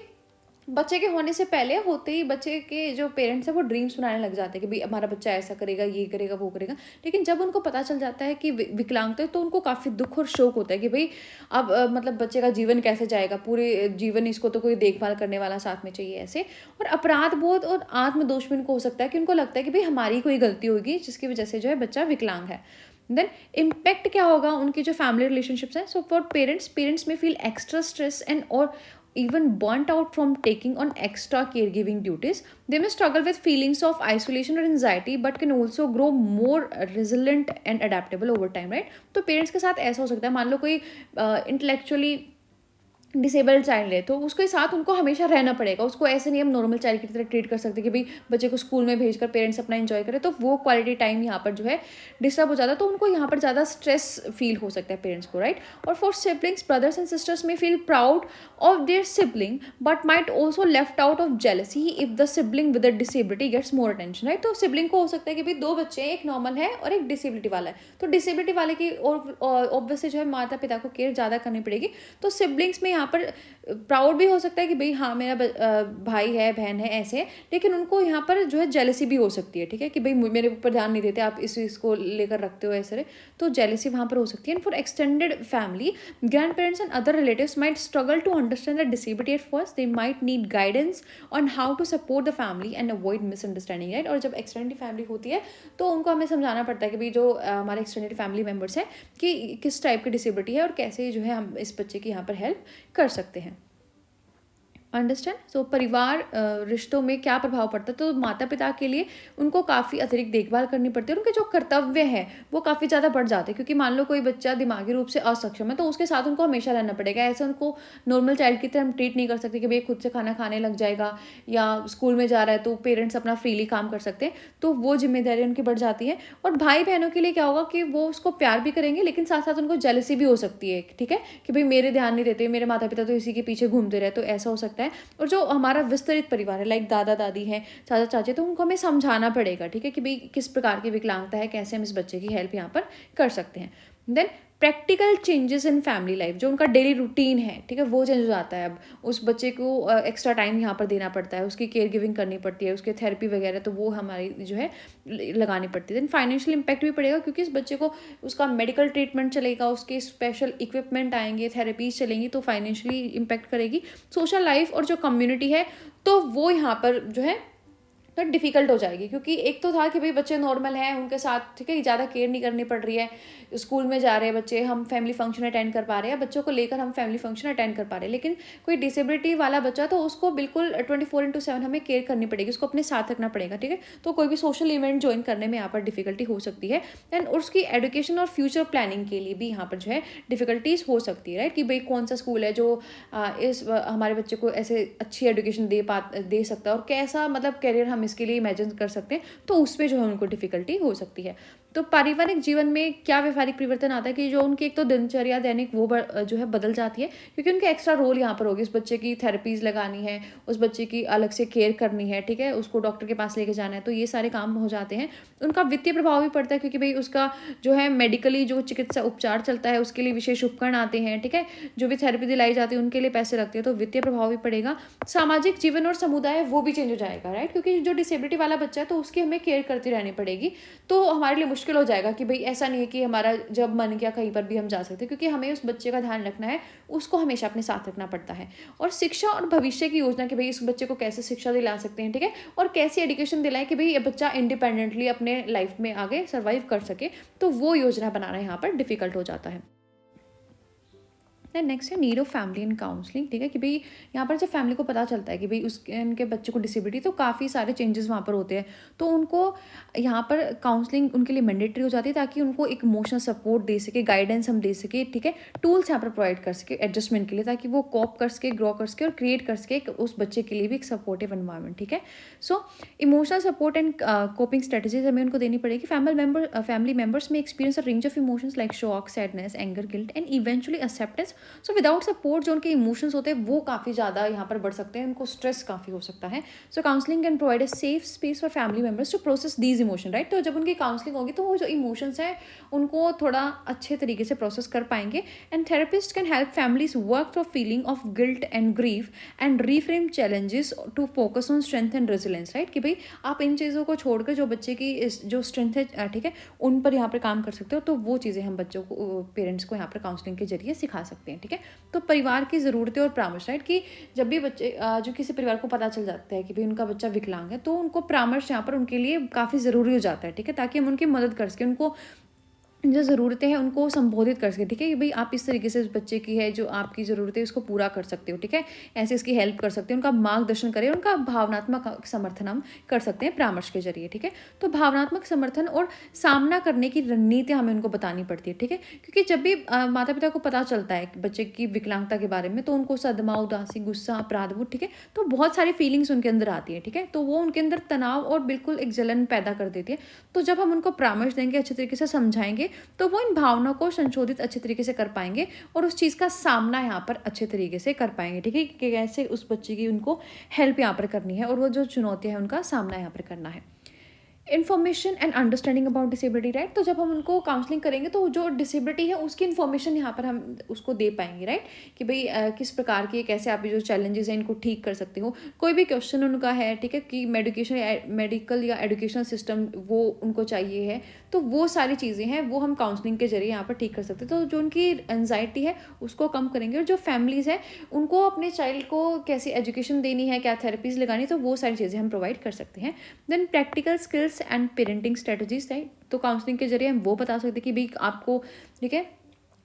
बच्चे के होने से पहले होते ही बच्चे के जो पेरेंट्स हैं वो ड्रीम्स बनाने लग जाते हैं कि भाई हमारा बच्चा ऐसा करेगा, ये करेगा, वो करेगा। लेकिन जब उनको पता चल जाता है कि विकलांगता है, तो उनको काफ़ी दुख और शोक होता है कि भाई अब मतलब बच्चे का जीवन कैसे जाएगा, पूरे जीवन इसको तो कोई देखभाल करने वाला साथ में चाहिए, ऐसे। और अपराध बोध और आत्मदोष भी उनको हो सकता है कि उनको लगता है कि भाई हमारी कोई गलती होगी जिसकी वजह से जो है बच्चा विकलांग है। देन इम्पैक्ट क्या होगा उनकी जो फैमिली रिलेशनशिप्स हैं। सो फॉर पेरेंट्स में फील एक्स्ट्रा स्ट्रेस एंड और even burnt out from taking on extra caregiving duties. They may struggle with feelings of isolation or anxiety, but can also grow more resilient and adaptable over time, right? तो parents के साथ ऐसा हो सकता है, मान लो कोई इंटेलेक्चुअली डिसेबल्ड चाइल्ड है, तो उसके साथ उनको हमेशा रहना पड़ेगा। उसको ऐसे नहीं हम नॉर्मल चाइल्ड की तरह ट्रीट कर सकते कि भाई बच्चे को स्कूल में भेजकर पेरेंट्स अपना एंजॉय करें, तो वो क्वालिटी टाइम यहाँ पर जो है डिस्टर्ब हो जाता है। तो उनको यहाँ पर ज़्यादा स्ट्रेस फील हो सकता है पेरेंट्स को, राइट। और for siblings, brothers and sisters may feel proud of their sibling but might also left out of jealousy if the sibling with a disability gets more attention, right. तो sibling को हो सकता है कि भाई दो बच्चे हैं, एक नॉर्मल है और एक डिसेबिलिटी वाला है, तो डिसेबिलिटी वाले की और ऑब्वियसली जो है माता पिता को केयर ज़्यादा करनी पड़ेगी। तो सिबलिंग्स में यहाँ पर प्राउड भी हो सकता है कि भाई हाँ मेरा भाई है, बहन है, ऐसे। लेकिन उनको यहाँ पर जो है जेलसी भी हो सकती है, ठीक है, कि भाई मेरे ऊपर ध्यान नहीं देते, आप इसको लेकर रखते हो ऐसे। तो जेलसी वहाँ पर हो सकती है। And for extended family, grandparents and other relatives might struggle to understand the disability at first. They might need guidance on how to support the family and avoid misunderstanding, right. और जब extended family होती है तो उनको हमें समझाना पड़ता है कि भाई जो हमारे एक्सटेंडेड फैमिली मेम्बर्स हैं कि किस टाइप की डिसेबिलिटी है और कैसे जो है हम इस बच्चे की यहाँ पर हेल्प कर सकते हैं। अंडरस्टैंड। सो परिवार रिश्तों में क्या प्रभाव पड़ता है। तो माता पिता के लिए उनको काफ़ी अतिरिक्त देखभाल करनी पड़ती है, उनके जो कर्तव्य हैं वो काफ़ी ज़्यादा बढ़ जाते हैं। क्योंकि मान लो कोई बच्चा दिमागी रूप से असक्षम है, तो उसके साथ उनको हमेशा रहना पड़ेगा। ऐसे उनको नॉर्मल चाइल्ड की तरह हम ट्रीट नहीं कर सकते कि भाई खुद से खाना खाने लग जाएगा, या स्कूल में जा रहा है तो पेरेंट्स अपना फ्रीली काम कर सकते हैं, तो वो जिम्मेदारी उनकी बढ़ जाती है। और भाई बहनों के लिए क्या होगा कि वो उसको प्यार भी करेंगे, लेकिन साथ साथ उनको जेलसी भी हो सकती है, ठीक है, कि भाई मेरे ध्यान नहीं देते, मेरे माता पिता तो इसी के पीछे घूमते रहे, तो ऐसा हो सकता है। और जो हमारा विस्तृत परिवार है, लाइक दादा दादी हैं, चाचा चाची, तो उनको हमें समझाना पड़ेगा, ठीक है, कि भाई किस प्रकार की विकलांगता है, कैसे हम इस बच्चे की हेल्प यहाँ पर कर सकते हैं। Then practical changes in family life, जो उनका डेली रूटीन है, ठीक है, वो चेंज हो जाता है। अब उस बच्चे को एक्स्ट्रा टाइम यहाँ पर देना पड़ता है, उसकी केयर गिविंग करनी पड़ती है, उसके थेरेपी वगैरह तो वो हमारी जो है लगानी पड़ती है। देन फाइनेंशियल इम्पैक्ट भी पड़ेगा, क्योंकि इस बच्चे को उसका मेडिकल ट्रीटमेंट चलेगा, उसके स्पेशल इक्विपमेंट आएंगे, थेरेपीज चलेंगी, तो फाइनेंशियली इम्पैक्ट करेगी। सोशल लाइफ और जो कम्युनिटी है तो वो यहाँ पर जो है तो डिफ़िकल्ट हो जाएगी। क्योंकि एक तो था कि भाई बच्चे नॉर्मल हैं, उनके साथ ठीक है ज़्यादा केयर नहीं करनी पड़ रही है, स्कूल में जा रहे हैं बच्चे, हम फैमिली फंक्शन अटेंड कर पा रहे हैं, बच्चों को लेकर हम फैमिली फंक्शन अटेंड कर पा रहे हैं। लेकिन कोई डिसेबिलिटी वाला बच्चा, तो उसको बिल्कुल 24/7 हमें केयर करनी पड़ेगी, उसको अपने साथ रखना पड़ेगा, ठीक है। तो कोई भी सोशल इवेंट ज्वाइन करने में यहाँ पर डिफिकल्टी हो सकती है। एंड उसकी एजुकेशन और फ्यूचर प्लानिंग के लिए भी यहाँ पर जो है डिफिकल्टीज हो सकती है, राइट, कि भाई कौन सा स्कूल है जो हमारे बच्चे को ऐसे अच्छी एजुकेशन दे सकता है, और कैसा मतलब करियर हम इसके लिए इमेजिन कर सकते हैं, तो उसमें जो है उनको डिफिकल्टी हो सकती है। तो पारिवारिक जीवन में क्या व्यवहारिक परिवर्तन आता है कि जो उनकी एक तो दिनचर्या दैनिक वो जो है बदल जाती है, क्योंकि उनके एक्स्ट्रा रोल यहाँ पर होगी, उस बच्चे की थेरेपीज लगानी है, उस बच्चे की अलग से केयर करनी है, ठीक है, उसको डॉक्टर के पास लेके जाना है, तो ये सारे काम हो जाते हैं। उनका वित्तीय प्रभाव भी पड़ता है, क्योंकि भाई उसका जो है मेडिकली जो चिकित्सा उपचार चलता है उसके लिए विशेष उपकरण आते हैं, ठीक है, जो भी थेरेपी दिलाई जाती है उनके लिए पैसे लगते हैं, तो वित्तीय प्रभाव भी पड़ेगा। सामाजिक जीवन और समुदाय वो भी चेंज हो जाएगा, राइट, क्योंकि जो डिसेबिलिटी वाला बच्चा है तो उसकी हमें केयर करती रहनी पड़ेगी, तो हमारे लिए मुश्किल हो जाएगा कि भाई ऐसा नहीं है कि हमारा जब मन किया कहीं पर भी हम जा सकते हैं, क्योंकि हमें उस बच्चे का ध्यान रखना है, उसको हमेशा अपने साथ रखना पड़ता है। और शिक्षा और भविष्य की योजना कि भाई इस बच्चे को कैसे शिक्षा दिला सकते हैं, ठीक है, और कैसी एजुकेशन दिलाएं कि भाई ये बच्चा इंडिपेंडेंटली अपने लाइफ में आगे सर्वाइव कर सके, तो वो योजना बनाना यहाँ पर डिफिकल्ट हो जाता है। देन नेक्स्ट है need of family and counselling, ठीक है, कि भाई यहाँ पर जब फैमिली को पता चलता है कि भाई उसके उनके बच्चे को डिसेबिलिटी, तो काफ़ी सारे चेंजेस वहाँ पर होते हैं, तो उनको यहाँ पर काउंसलिंग उनके लिए मैंडेटरी हो जाती है, ताकि उनको एक इमोशनल सपोर्ट दे सके, गाइडेंस हम दे सके, ठीक है, टूल्स यहाँ पर प्रोवाइड कर सके एडजस्टमेंट के लिए, ताकि वो कॉप कर सके, ग्रो कर सके और क्रिएट कर सके उस बच्चे के लिए भी एक सपोर्टिव एनवायरनमेंट, ठीक है। So emotional support and coping strategies हमें उनको देनी पड़ेगी। फैमिली मेंबर्स में experience a range of emotions like shock, sadness, anger, guilt and eventually acceptance. So without support जो उनके इमोशंस होते हैं वो काफ़ी ज़्यादा यहाँ पर बढ़ सकते हैं, उनको स्ट्रेस काफ़ी हो सकता है। So counselling can provide a safe space for family members to process these emotion, right. तो जब उनकी काउंसलिंग होगी तो वो जो इमोशंस हैं उनको थोड़ा अच्छे तरीके से प्रोसेस कर पाएंगे। And therapist can help families work through feeling of guilt and grief and reframe challenges to focus on strength and resilience, right, कि भाई आप इन चीज़ों को छोड़कर जो बच्चे की जो स्ट्रेंथ है, ठीक है, उन पर यहाँ पर काम कर सकते हो। तो वो चीज़ें हम बच्चों को, पेरेंट्स को यहाँ पर काउंसलिंग के जरिए सिखा सकते हैं, ठीक है। तो परिवार की ज़रूरतें और परामर्श, राइट, कि जब भी बच्चे जो किसी परिवार को पता चल जाता है कि भाई उनका बच्चा विकलांग है, तो उनको परामर्श यहाँ पर उनके लिए काफ़ी ज़रूरी हो जाता है, ठीक है, ताकि हम उनकी मदद कर सकें, उनको जो ज़रूरतें हैं उनको संबोधित कर सके, ठीक है, कि भाई आप इस तरीके से इस बच्चे की है जो आपकी ज़रूरत है उसको पूरा कर सकते हो, ठीक है, ऐसे इसकी हेल्प कर सकते हैं, उनका मार्गदर्शन करें, उनका भावनात्मक समर्थन हम कर सकते हैं परामर्श के जरिए, ठीक है। तो भावनात्मक समर्थन और सामना करने की रणनीतियाँ हमें उनको बतानी पड़ती है, ठीक है, क्योंकि जब भी माता पिता को पता चलता है बच्चे की विकलांगता के बारे में, तो उनको सदमा, उदासी, गुस्सा, अपराधबोध, ठीक है, तो बहुत सारी फीलिंग्स उनके अंदर आती है, ठीक है, तो वो उनके अंदर तनाव और बिल्कुल एक जलन पैदा कर देती है। तो जब हम उनको परामर्श देंगे, अच्छे तरीके से समझाएंगे, तो वो इन भावनाओं को संशोधित अच्छे तरीके से कर पाएंगे और उस चीज़ का सामना यहाँ पर अच्छे तरीके से कर पाएंगे, ठीक है, कि कैसे उस बच्चे की उनको हेल्प यहाँ पर करनी है और वो जो चुनौतियाँ हैं उनका सामना यहाँ पर करना है। Information and understanding about disability, right, तो जब हम उनको काउंसलिंग करेंगे तो जो डिसेबिलिटी है उसकी इन्फॉर्मेशन यहाँ पर हम उसको दे पाएंगे, राइट, कि भाई किस प्रकार की कैसे आप जो चैलेंजेस हैं इनको ठीक कर सकते हो। कोई भी क्वेश्चन उनका है, ठीक है, कि मेडिकल या एजुकेशनल सिस्टम वो उनको चाहिए है, तो वो सारी चीज़ें हैं वो हम काउंसलिंग के जरिए यहाँ पर ठीक कर सकते हैं। तो जो उनकी एनजाइटी है उसको कम करेंगे, और जो फैमिलीज़ है उनको अपने चाइल्ड को कैसी एजुकेशन देनी है, क्या थेरेपीज़ लगानी है, तो वो सारी चीज़ें हम प्रोवाइड कर सकते हैं। Then practical skills and parenting strategies, right, तो काउंसलिंग के जरिए हम वो बता सकते हैं कि भाई आपको, ठीक है,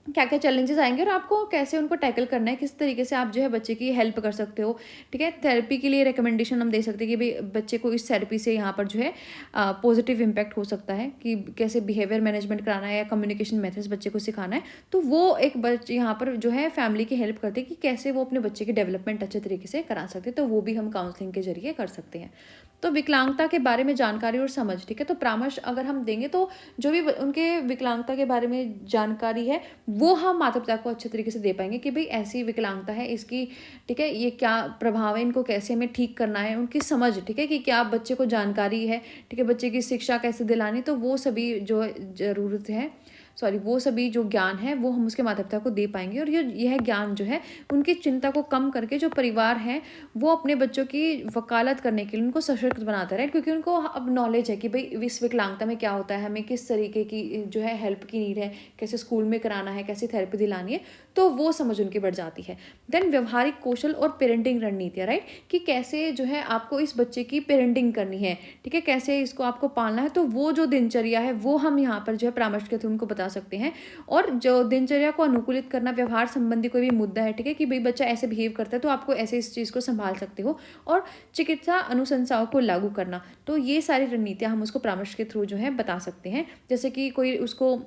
क्या क्या चैलेंजेस आएंगे और आपको कैसे उनको टैकल करना है, किस तरीके से आप जो है बच्चे की हेल्प कर सकते हो, ठीक है। थेरेपी के लिए रिकमेंडेशन हम दे सकते हैं कि भाई बच्चे को इस थेरेपी से यहाँ पर जो है पॉजिटिव इम्पैक्ट हो सकता है, कि कैसे बिहेवियर मैनेजमेंट कराना है या कम्युनिकेशन मेथड्स बच्चे को सिखाना है। तो वो एक बच्चे यहाँ पर जो है फैमिली की हेल्प करते हैं कि कैसे वो अपने बच्चे की डेवलपमेंट अच्छे तरीके से करा सकते हैं, तो वो भी हम काउंसलिंग के जरिए कर सकते हैं। तो विकलांगता के बारे में जानकारी और समझ, ठीक है, तो परामर्श अगर हम देंगे तो जो भी उनके विकलांगता के बारे में जानकारी है वो हम माता पिता को अच्छे तरीके से दे पाएंगे कि भाई ऐसी विकलांगता है इसकी, ठीक है, ये क्या प्रभाव है, इनको कैसे हमें ठीक करना है, उनकी समझ, ठीक है, कि क्या बच्चे को जानकारी है, ठीक है, बच्चे की शिक्षा कैसे दिलानी, तो वो सभी जो ज़रूरत है, वो सभी जो ज्ञान है वो हम उसके माता पिता को दे पाएंगे। और यह ज्ञान जो है उनकी चिंता को कम करके जो परिवार है वो अपने बच्चों की वकालत करने के लिए उनको सशक्त बनाता है, राइट, क्योंकि उनको अब नॉलेज है कि भाई इस विकलांगता में क्या होता है, हमें किस तरीके की जो है हेल्प की नीड है, कैसे स्कूल में कराना है, कैसे थेरेपी दिलानी है, तो वो समझ उनकी बढ़ जाती है। देन व्यवहारिक कौशल और पेरेंटिंग रणनीतियाँ, राइट, कि कैसे जो है आपको इस बच्चे की पेरेंटिंग करनी है, ठीक है, कैसे इसको आपको पालना है, तो वो जो दिनचर्या है वो हम यहाँ पर जो है परामर्श के थ्रू उनको बता सकते हैं। और जो दिनचर्या को अनुकूलित करना, व्यवहार संबंधी कोई भी मुद्दा है, ठीक है, कि भाई बच्चा ऐसे बिहेव करता है तो आपको ऐसे इस चीज़ को संभाल सकते हो, और चिकित्सा अनुशंसाओं को लागू करना, तो ये सारी रणनीतियाँ हम उसको परामर्श के थ्रू जो है बता सकते हैं। जैसे कि कोई उसको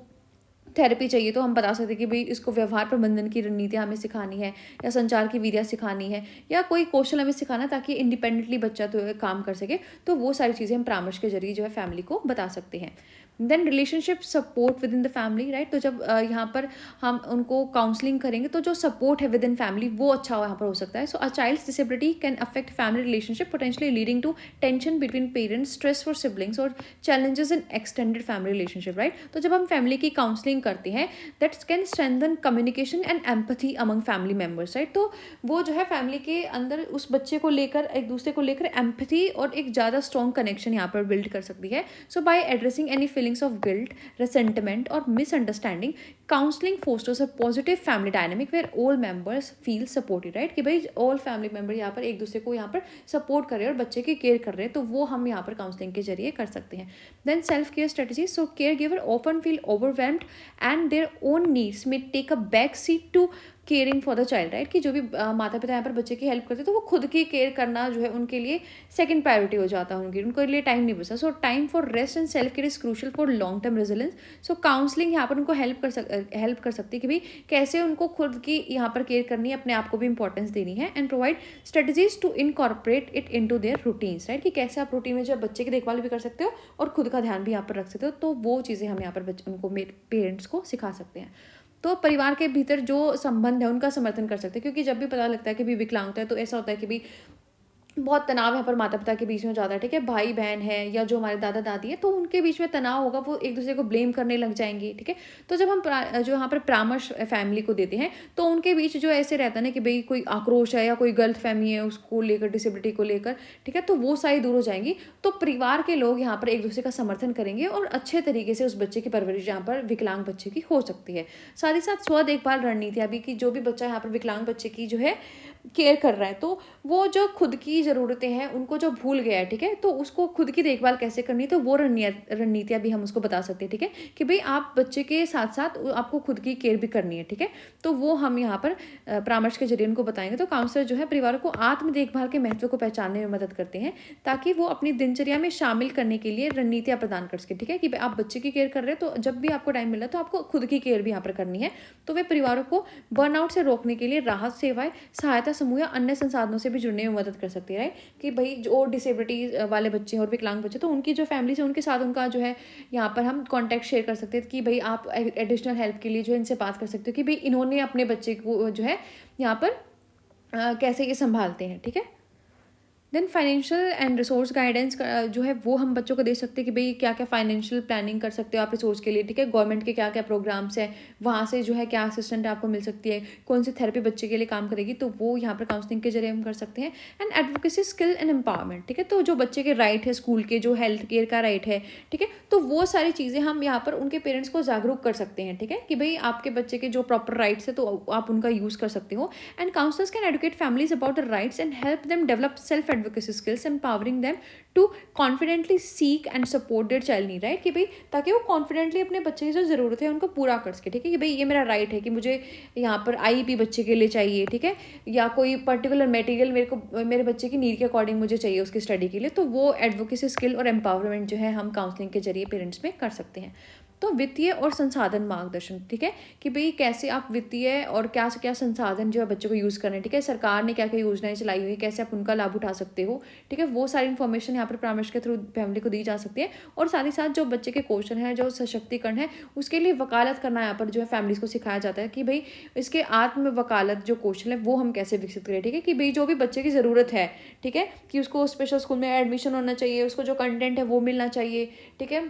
थेरेपी चाहिए तो हम बता सकते हैं कि भाई इसको व्यवहार प्रबंधन की रणनीतियाँ हमें सिखानी है, या संचार की विधियाँ सिखानी है, या कोई कौशल हमें सिखाना है ताकि इंडिपेंडेंटली बच्चा तो काम कर सके, तो वो सारी चीज़ें हम परामर्श के जरिए जो है फैमिली को बता सकते हैं। Then relationship support within the family, right, तो जब यहाँ पर हम उनको काउंसलिंग करेंगे तो जो सपोर्ट है विद इन फैमिली वो अच्छा यहाँ पर हो सकता है। So a child's disability can affect family relationship, potentially leading to tension between parents, stress for siblings और challenges in extended family relationship, right. तो जब हम फैमिली की काउंसलिंग करते हैं that can strengthen communication and empathy among family members, right, तो वो जो है फैमिली के अंदर उस बच्चे को लेकर, एक दूसरे को लेकर एम्पैथी और एक ज़्यादा स्ट्रॉन्ग कनेक्शन यहाँ पर बिल्ड कर सकती है। So by addressing any feelings of guilt, resentment, or misunderstanding, counseling fosters a positive family dynamic where all members feel supported, right, कि भाई all family member यहाँ पर एक दूसरे को यहाँ पर सपोर्ट कर रहे हैं और बच्चे की केयर कर रहे हैं, तो वो हम यहाँ पर काउंसलिंग के जरिए कर सकते हैं। Then self care strategies, so caregiver often feel overwhelmed and their own needs may take a back seat to caring for the child, right, कि जो भी माता पिता यहाँ पर बच्चे की हेल्प करते हैं तो वो खुद की केयर करना जो है उनके लिए सेकंड प्रायोरिटी हो जाता है, उनके लिए टाइम नहीं बचता। सो time for rest and self care is crucial for long term resilience. So counselling यहाँ पर उनको हेल्प कर सकती है कि भाई कैसे उनको खुद की यहाँ पर केयर करनी है, अपने आप को भी इंपॉर्टेंस देनी है, and provide strategies to incorporate it into their routines, right, कि कैसे आप रूटीन में जो बच्चे की देखभाल भी कर सकते हो और खुद का ध्यान भी यहाँ पर रख सकते हो। तो वो चीज़ें हम यहाँ पर उनको पेरेंट्स को सिखा सकते हैं। तो परिवार के भीतर जो संबंध है उनका समर्थन कर सकते हैं, क्योंकि जब भी पता लगता है कि भी विकलांगता है तो ऐसा होता है कि भी बहुत तनाव यहाँ पर माता पिता के बीच में ज़्यादा है, ठीक है, भाई बहन है या जो हमारे दादा दादी है तो उनके बीच में तनाव होगा, वो एक दूसरे को ब्लेम करने लग जाएंगे, ठीक है। तो जब हम जो यहाँ पर परामर्श फैमिली को देते हैं तो उनके बीच जो ऐसे रहता है ना कि भाई कोई आक्रोश है या कोई गलत फहमी है उसको लेकर, डिसेबिलिटी को लेकर, ठीक है, तो वो सारी दूर हो जाएंगी। तो परिवार के लोग यहाँ पर एक दूसरे का समर्थन करेंगे और अच्छे तरीके से उस बच्चे की परवरिश यहाँ पर विकलांग बच्चे की हो सकती है। साथ ही साथ स्व देखभाल रणनीतियाँ भी, कि जो भी बच्चा यहाँ पर विकलांग बच्चे की जो है केयर कर रहा है तो वो जो खुद की ज़रूरतें हैं उनको जो भूल गया है, ठीक है, तो उसको खुद की देखभाल कैसे करनी है, तो वो रणनीतियाँ भी हम उसको बता सकते हैं, ठीक है, कि भाई आप बच्चे के साथ साथ आपको खुद की केयर भी करनी है, ठीक है। तो वो हम यहाँ पर परामर्श के जरिए उनको बताएंगे। तो काउंसलर जो है परिवार को आत्म देखभाल के महत्व को पहचानने में मदद करते हैं ताकि वो अपनी दिनचर्या में शामिल करने के लिए रणनीतियाँ प्रदान कर सके, ठीक है, कि आप बच्चे की केयर कर रहे हैं तो जब भी आपको टाइम मिल रहा है तो आपको खुद की केयर भी यहाँ पर करनी है। तो वे परिवारों को बर्नआउट से रोकने के लिए राहत सेवाएं, सहायता समूह या अन्य संसाधनों से भी जुड़ने में मदद कर सकती है, राइट, कि भाई जो डिसेबिलिटी वाले बच्चे और विकलांग बच्चे तो उनकी जो फैमिली है उनके साथ उनका जो है यहाँ पर हम कॉन्टैक्ट शेयर कर सकते हैं कि भाई आप एडिशनल हेल्प के लिए जो है इनसे बात कर सकते हो कि भाई इन्होंने अपने बच्चे को जो है यहाँ पर कैसे ये संभालते हैं, ठीक है। Then financial and resource guidance जो है वो हम बच्चों को दे सकते हैं कि भाई क्या क्या फाइनेंशियल प्लानिंग कर सकते हो आप रिसोर्स के लिए, ठीक है, गवर्नमेंट के क्या क्या प्रोग्राम्स हैं, वहाँ से जो है क्या असिस्टेंट आपको मिल सकती है, कौन सी थेरेपी बच्चे के लिए काम करेगी, तो वो यहाँ पर काउंसलिंग के जरिए हम कर सकते हैं। And advocacy skill and empowerment, ठीक है, तो जो बच्चे के राइट है, स्कूल के जो हेल्थ केयर का राइट है, ठीक है, तो वो सारी चीज़ें हम यहाँ पर उनके पेरेंट्स को जागरूक कर सकते हैं, ठीक है, कि भाई आपके बच्चे के जो प्रॉपर राइट्स है तो आप उनका यूज़ कर सकते हो। And counsellors can educate families about the rights and help them develop self advocacy skills, empowering them to confidently seek and support their child need, right, कि भाई ताकि वो कॉन्फिडेंटली अपने बच्चे की जो ज़रूरत है उनको पूरा कर सके, ठीक है, कि भाई ये मेरा राइट है कि मुझे यहाँ पर आईईपी बच्चे के लिए चाहिए, ठीक है, या कोई पर्टिकुलर मटेरियल मेरे बच्चे की नीड के अकॉर्डिंग मुझे चाहिए उसकी स्टडी के लिए, तो वो एडवोकेसी स्किल और एम्पावरमेंट जो है हम काउंसलिंग के जरिए पेरेंट्स में कर सकते हैं। तो वित्तीय और संसाधन मार्गदर्शन, ठीक है, कि भाई कैसे आप वित्तीय और क्या से क्या संसाधन जो है बच्चों को यूज़ करने, ठीक है, सरकार ने क्या क्या योजनाएं चलाई हुई है, कैसे आप उनका लाभ उठा सकते हो, ठीक है, वो सारी इन्फॉर्मेशन यहाँ पर परामर्श के थ्रू फैमिली को दी जा सकती है। और साथ ही साथ जो बच्चे के कौशल है, जो सशक्तिकरण है, उसके लिए वकालत करना यहाँ पर जो है फैमिलीज को सिखाया जाता है कि भाई इसके आत्म वकालत जो कौशल है वो हम कैसे विकसित करें, ठीक है, कि भाई जो भी बच्चे की ज़रूरत है, ठीक है, कि उसको स्पेशल स्कूल में एडमिशन होना चाहिए, उसको जो कंटेंट है वो मिलना चाहिए, ठीक है,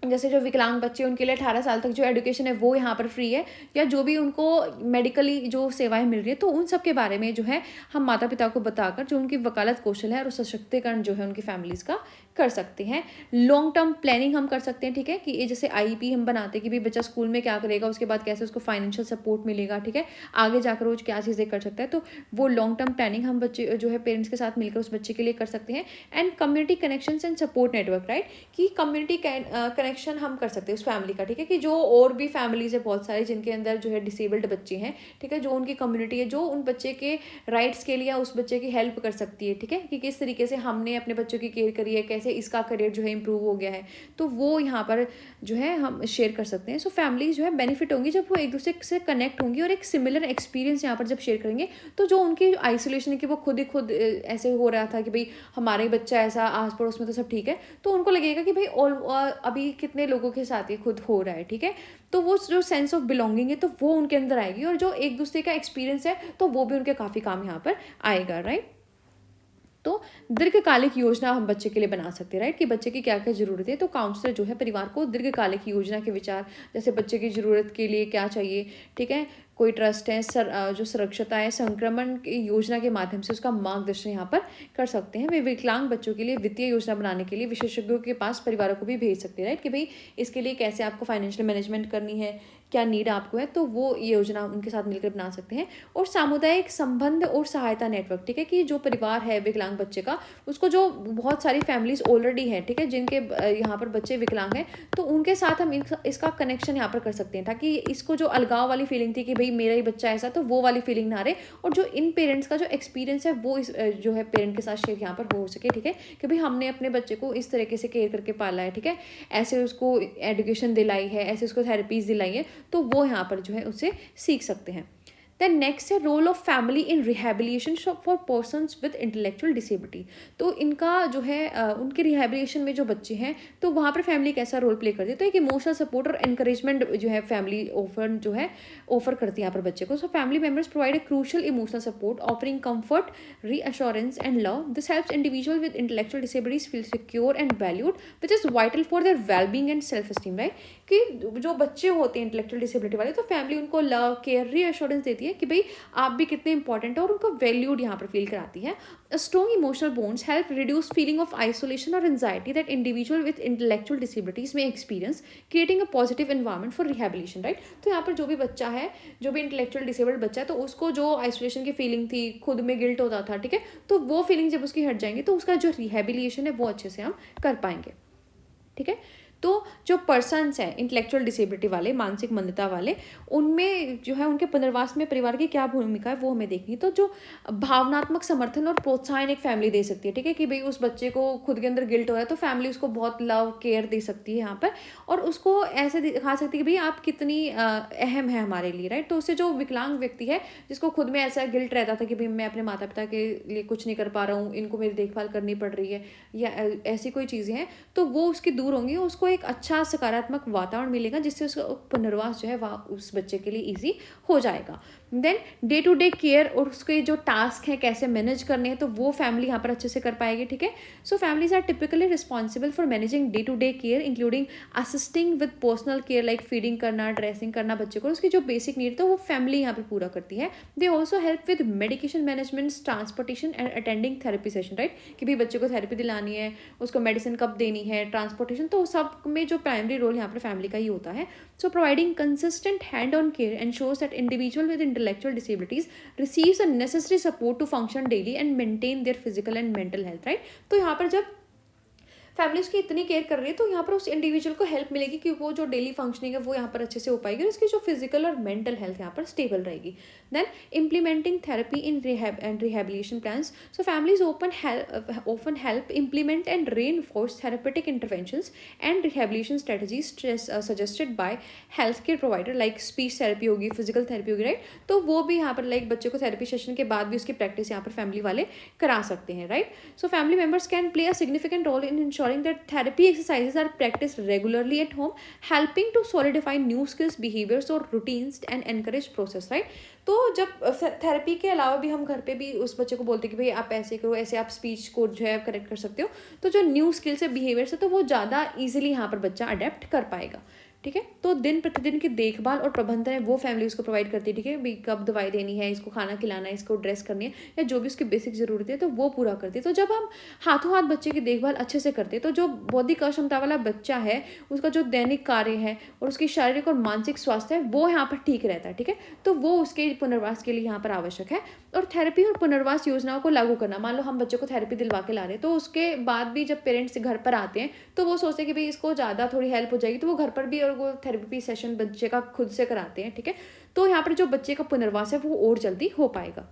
जैसे जो विकलांग बच्चे उनके लिए 18 साल तक जो एजुकेशन है वो यहाँ पर फ्री है, या जो भी उनको मेडिकली जो सेवाएं मिल रही है तो उन सब के बारे में जो है हम माता पिता को बताकर जो उनकी वकालत कौशल है और सशक्तिकरण जो है उनकी फैमिलीज़ का कर सकते हैं। लॉन्ग टर्म प्लानिंग हम कर सकते हैं, ठीक है, कि ये जैसे आईईपी हम बनाते हैं कि भाई बच्चा स्कूल में क्या करेगा, उसके बाद कैसे उसको फाइनेंशियल सपोर्ट मिलेगा, ठीक है, आगे जाकर वो क्या चीज़ें कर सकता है, तो वो लॉन्ग टर्म प्लानिंग हम बच्चे जो है पेरेंट्स के साथ मिलकर उस बच्चे के लिए कर सकते हैं। And community connections and support network, right, कि कम्युनिटी कनेक्शन हम कर सकते हैं उस फैमिली का, ठीक है, कि जो और भी फैमिलीज है बहुत सारी जिनके अंदर जो है डिसेबल्ड बच्चे हैं, ठीक है, जो उनकी कम्युनिटी है जो उन बच्चे के राइट्स के लिए उस बच्चे की हेल्प कर सकती है, ठीक है, कि किस तरीके से हमने अपने बच्चों की केयर करी है, कैसे इसका करियर जो है इंप्रूव हो गया है, तो वो यहाँ पर जो है हम शेयर कर सकते हैं। सो फैमिलीज जो है बेनिफिट होंगी जब वो एक दूसरे से कनेक्ट होंगी और एक सिमिलर एक्सपीरियंस यहाँ पर जब शेयर करेंगे, तो जो उनकी आइसोलेशन है कि वो खुद ही खुद ऐसे हो रहा था कि भाई हमारा ही बच्चा ऐसा, आस पड़ोस में तो सब ठीक है, तो उनको लगेगा कि भाई अभी कितने लोगों के साथ ये खुद हो रहा है, ठीक है, तो वो जो सेंस ऑफ बिलोंगिंग है तो वो उनके अंदर आएगी और जो एक दूसरे का एक्सपीरियंस है तो वो भी उनके काफ़ी काम यहाँ पर आएगा, राइट। तो दीर्घकालिक योजना हम बच्चे के लिए बना सकते हैं, राइट, कि बच्चे की क्या क्या ज़रूरत है, तो काउंसलर जो है परिवार को दीर्घकालिक योजना के विचार, जैसे बच्चे की ज़रूरत के लिए क्या चाहिए, ठीक है, कोई ट्रस्ट है, जो सुरक्षता है, संक्रमण की योजना के माध्यम से उसका मार्गदर्शन यहाँ पर कर सकते हैं। वे विकलांग बच्चों के लिए वित्तीय योजना बनाने के लिए विशेषज्ञों के पास परिवारों को भी भेज सकते हैं, राइट, कि भाई इसके लिए कैसे आपको फाइनेंशियल मैनेजमेंट करनी है, क्या नीड आपको है, तो वो ये योजना उनके साथ मिलकर बना सकते हैं। और सामुदायिक संबंध और सहायता नेटवर्क, ठीक है, कि जो परिवार है विकलांग बच्चे का, उसको जो बहुत सारी फैमिलीज ऑलरेडी है, ठीक है, जिनके यहाँ पर बच्चे विकलांग हैं, तो उनके साथ हम इसका कनेक्शन यहाँ पर कर सकते हैं, ताकि इसको जो अलगाव वाली फीलिंग थी कि भाई मेरा ही बच्चा ऐसा, तो वो वाली फीलिंग ना रहे, और जो इन पेरेंट्स का जो एक्सपीरियंस है वो इस जो है पेरेंट के साथ शेयर यहाँ पर हो सके, ठीक है, कि भाई हमने अपने बच्चे को इस तरीके से केयर करके पाला है, ठीक है, ऐसे उसको एजुकेशन दिलाई है, ऐसे उसको थेरेपीज दिलाई है, तो वो यहाँ पर जो है उससे सीख सकते हैं। देन नेक्स्ट है role of family in rehabilitation for persons with intellectual disability. तो इनका जो है उनके रिहेबिलिटेशन में जो बच्चे हैं, तो वहाँ पर फैमिली कैसा रोल प्ले करती है, तो एक इमोशनल सपोर्ट और एनकरेजमेंट जो है फैमिली ऑफर करती है यहाँ पर बच्चे को। So family members provide a crucial emotional support offering comfort, reassurance and love. This helps individual with intellectual disabilities feel secure and valued, which is vital for their wellbeing and self esteem, right. कि जो बच्चे होते हैं intellectual disability वाले, तो family उनको love, care, reassurance देती है कि भाई आप भी कितने इंपॉर्टेंट है, और उनको वैल्यूड यहाँ पर फील कराती है। Strong emotional bonds help reduce feeling of isolation और anxiety that individual with intellectual disabilities में experience, creating a positive environment for rehabilitation, right. तो यहाँ पर जो भी बच्चा है, जो भी इंटेलेक्चुअल डिसेबल्ड बच्चा है, तो उसको जो आइसोलेशन की फीलिंग थी, खुद में गिल्ट होता था, ठीक है, तो वो फीलिंग जब उसकी हट जाएंगी, तो उसका जो रिहेबिलिटेशन है वो अच्छे से हम कर पाएंगे, ठीक है। तो जो पर्सन्स हैं इंटेलेक्चुअल डिसेबिलिटी वाले, मानसिक मंदता वाले, उनमें जो है उनके पुनर्वास में परिवार की क्या भूमिका है वो हमें देखनी है। तो जो भावनात्मक समर्थन और प्रोत्साहन एक फैमिली दे सकती है, ठीक है, कि भाई उस बच्चे को खुद के अंदर गिल्ट हो रहा है, तो फैमिली उसको बहुत लव केयर दे सकती है यहाँ पर, और उसको ऐसे दिखा सकती है कि भाई आप कितनी अहम है हमारे लिए, राइट। तो उससे जो विकलांग व्यक्ति है, जिसको खुद में ऐसा गिल्ट रहता था कि भाई मैं अपने माता पिता के लिए कुछ नहीं कर पा रहा हूँ, इनको मेरी देखभाल करनी पड़ रही है, या ऐसी कोई चीज़ें हैं, तो वो उसकी दूर होंगी, उसको एक अच्छा सकारात्मक वातावरण मिलेगा, जिससे उसका पुनर्वास जो है वह उस बच्चे के लिए ईजी हो जाएगा। Then day to day care और उसके जो टास्क हैं कैसे मैनेज करने हैं, तो वो फैमिली यहाँ पर अच्छे से कर पाएगी, ठीक है। So families are typically responsible for managing day to day care, including assisting with personal care like feeding करना, ड्रेसिंग करना बच्चे को, उसकी जो बेसिक नीड तो वो फैमिली यहाँ पर पूरा करती है। They also help with medication management, transportation and attending therapy session, right, कि भाई बच्चे को थेरेपी दिलानी है, उसको मेडिसिन कब देनी है, ट्रांसपोर्टेशन, तो सब में जो प्राइमरी रोल यहाँ पर फैमिली का ही होता है। So providing consistent hand on care ensures that individual with intellectual disabilities receives the necessary support to function daily and maintain their physical and mental health, right। तो यहाँ पर जब फैमिली उसकी इतनी केयर कर रही है, तो यहाँ पर उस इंडिविजुअल को हेल्प मिलेगी कि वो जो डेली फंक्शनिंग है वो यहाँ पर अच्छे से हो पाएगी, और उसकी जो फिजिकल और मेंटल हेल्थ यहाँ पर स्टेबल रहेगी। Then implementing therapy in rehab and rehabilitation plans. So families often help implement and reinforce therapeutic interventions and rehabilitation strategies suggested by healthcare provider like speech therapy होगी, physical therapy होगी, right. तो वो भी यहाँ पर like बच्चे को therapy session के बाद भी उसकी प्रैक्टिस यहाँ पर फैमिली वाले करा सकते हैं, right. So family members can play a significant role in ensuring that therapy exercises are practiced regularly at home, helping to solidify new skills, behaviors or routines and encourage process, right। तो जब therapy के अलावा भी हम घर पे भी उस बच्चे को बोलते हैं कि भाई आप ऐसे करो, ऐसे आप स्पीच को जो है करेक्ट कर सकते हो, तो जो न्यू स्किल्स है, बिहेवियर्स है, तो वो ज़्यादा ईजिली यहाँ पर बच्चा अडेप्ट कर पाएगा, ठीक है। तो दिन प्रतिदिन की देखभाल और प्रबंधन है वो फैमिली उसको प्रोवाइड करती है, ठीक है, भाई कब दवाई देनी है, इसको खाना खिलाना है, इसको ड्रेस करनी है, या जो भी उसकी बेसिक ज़रूरत है तो वो पूरा करती है। तो जब हम हाथों हाथ बच्चे की देखभाल अच्छे से करते हैं, तो जो बौद्धिक अक्षमता वाला बच्चा है, उसका जो दैनिक कार्य है और उसकी शारीरिक और मानसिक स्वास्थ्य है वो यहाँ पर ठीक रहता है, ठीक है। तो वो उसके पुनर्वास के लिए यहाँ पर आवश्यक है। और थेरेपी और पुनर्वास योजनाओं को लागू करना, मान लो हम बच्चे को थेरेपी दिलवा के ला रहे हैं, तो उसके बाद भी जब पेरेंट्स घर पर आते हैं तो वो सोचते हैं कि भाई इसको ज़्यादा थोड़ी हेल्प हो जाएगी, तो वो घर पर भी और वो थेरेपी सेशन बच्चे का खुद से कराते हैं, ठीक है। तो यहाँ पर जो बच्चे का पुनर्वास है वो और जल्दी हो पाएगा।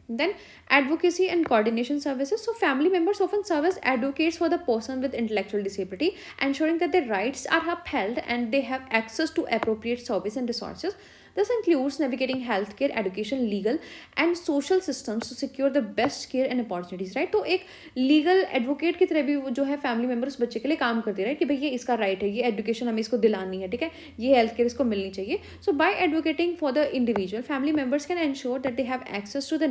Then advocacy and coordination services. So family members often serve as advocates for the person with intellectual disability, ensuring that their rights are upheld and they have access to appropriate service and resources. This includes navigating healthcare, education, legal and social systems to secure the best care and opportunities, right। तो एक legal advocate की तरह भी वो जो है family member उस बच्चे के लिए काम करती है, कि भाई ये इसका राइट है, ये एजुकेशन हमें इसको दिलानी है, ठीक है, ये हेल्थ केयर इसको मिलनी चाहिए। So by advocating for the individual, family members can ensure that they have access to the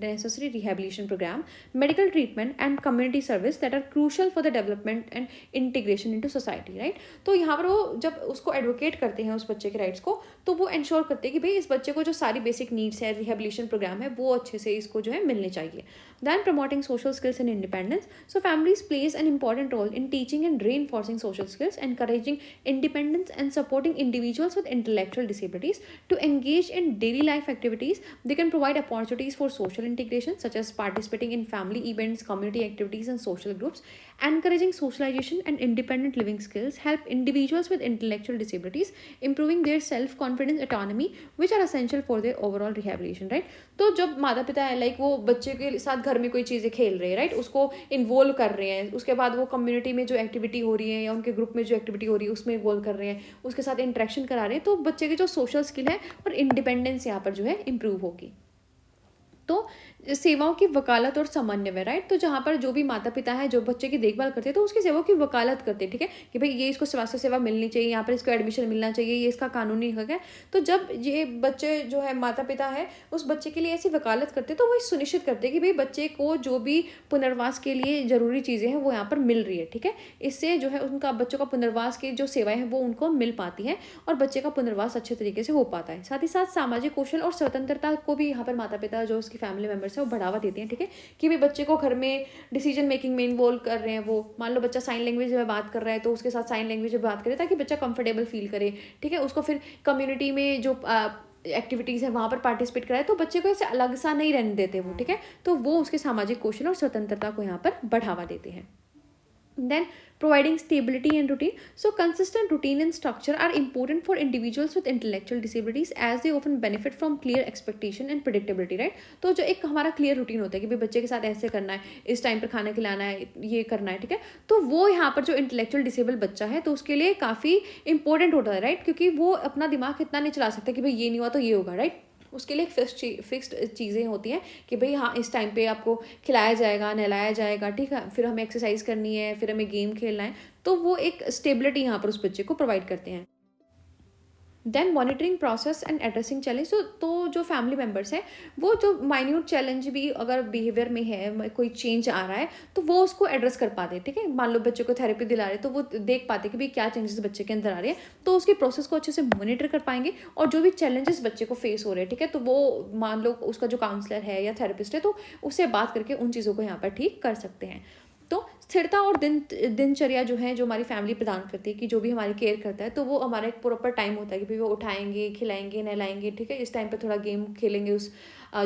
necessary rehabilitation program, medical treatment and community service that are crucial for the development and integration into society, right। तो यहाँ पर वो जब उसको advocate करते हैं उस बच्चे के राइट्स को, तो वो वो इंश्योर करते हैं कि भाई इस बच्चे को जो सारी बेसिक नीड्स है, रिहेबिलिटेशन प्रोग्राम है, वो अच्छे से इसको जो है मिलने चाहिए. Then promoting social skills and independence. So families plays an important role in teaching and reinforcing social skills, encouraging independence and supporting individuals with intellectual disabilities to engage in daily life activities. They can provide opportunities for social integration, such as participating in family events, community activities, and social groups. Encouraging socialization and independent living skills help individuals with intellectual disabilities improving their self confidence, autonomy, which are essential for their overall rehabilitation, right? तो जब माता पिता है like वो बच्चे के साथ घर में कोई चीज़ें खेल रहे हैं, राइट, उसको इन्वॉल्व कर रहे हैं, उसके बाद वो कम्युनिटी में जो एक्टिविटी हो रही है या उनके ग्रुप में जो एक्टिविटी हो रही है उसमें इन्वॉल्व कर रहे हैं, उसके साथ इंटरेक्शन करा रहे हैं, तो बच्चे की जो सोशल स्किल है और इंडिपेंडेंस यहाँ पर जो है इम्प्रूव होगी. तो सेवाओं की वकालत और समन्वय, राइट, तो जहाँ पर जो भी माता पिता है जो बच्चे की देखभाल करते हैं तो उसकी सेवाओं की वकालत करते हैं, ठीक है, कि भाई ये इसको स्वास्थ्य सेवा मिलनी चाहिए, यहाँ पर इसको एडमिशन मिलना चाहिए, ये इसका कानूनी हक है. तो जब ये बच्चे जो है माता पिता है उस बच्चे के लिए ऐसी वकालत करते हैं तो वो सुनिश्चित करते हैं कि भाई बच्चे को जो भी पुनर्वास के लिए ज़रूरी चीज़ें हैं वो यहाँ पर मिल रही है, ठीक है. इससे जो है उनका बच्चों का पुनर्वास की जो सेवाएं हैं वो उनको मिल पाती हैं और बच्चे का पुनर्वास अच्छे तरीके से हो पाता है. साथ ही साथ सामाजिक कौशल और स्वतंत्रता को भी यहाँ पर माता पिता जो उसकी फैमिली मेम्बर्स है वो बढ़ावा देते हैं, ठीक है, कि भाई बच्चे को घर में डिसीजन मेकिंग में इन्वॉल्व कर रहे हैं. वो मान लो बच्चा साइन लैंग्वेज में बात कर रहा है तो उसके साथ साइन लैंग्वेज में बात करें ताकि बच्चा कंफर्टेबल फील करे, ठीक है. उसको फिर कम्युनिटी में जो एक्टिविटीज़ है वहाँ पर पार्टिसिपेट कराए तो बच्चे को ऐसे अलग सा नहीं रहने देते वो, ठीक है. तो वो उसके सामाजिक कौशल और स्वतंत्रता को यहाँ पर बढ़ावा देते हैं. Then providing stability and routine. So consistent routine and structure are important for individuals with intellectual disabilities as they often benefit from clear expectation and predictability, right? तो जो एक हमारा क्लियर रूटीन होता है कि भाई बच्चे के साथ ऐसे करना है, इस टाइम पर खाना खिलाना है, ये करना है, ठीक है, तो वो यहाँ पर जो इंटेलेक्चुअल डिसेबल बच्चा है तो उसके लिए काफ़ी इंपॉर्टेंट होता है, राइट, क्योंकि वो अपना दिमाग इतना नहीं चला सकता कि भाई ये नहीं हुआ तो ये होगा, राइट. उसके लिए फिक्स्ड चीज़ें होती हैं कि भाई हाँ इस टाइम पे आपको खिलाया जाएगा, नहलाया जाएगा, ठीक है, फिर हमें एक्सरसाइज करनी है, फिर हमें गेम खेलना है, तो वो एक स्टेबिलिटी यहाँ पर उस बच्चे को प्रोवाइड करते हैं. Then monitoring process and addressing challenge. तो जो फैमिली मेम्बर्स हैं वो जो माइन्यूट चैलेंज भी अगर बिहेवियर में है, कोई चेंज आ रहा है तो वो उसको एड्रेस कर पाते हैं, ठीक है. मान लो बच्चे को थेरेपी दिला रहे तो वो देख पाते कि भाई क्या चेंजेस बच्चे के अंदर आ रहे हैं, तो उसकी प्रोसेस को अच्छे से मॉनिटर कर पाएंगे और जो भी चैलेंजेस बच्चे को फेस हो रहे हैं, ठीक है, तो वो मान लो उसका जो काउंसलर है या थेरेपिस्ट है तो उससे बात करके उन चीज़ों को यहाँ पर ठीक कर सकते हैं. तो स्थिरता और दिनचर्या जो है जो हमारी फैमिली प्रदान करती है कि जो भी हमारी केयर करता है तो वो हमारा एक प्रॉपर टाइम होता है कि भाई वो उठाएंगे, खिलाएंगे, नहलाएंगे, ठीक है, इस टाइम पे थोड़ा गेम खेलेंगे उस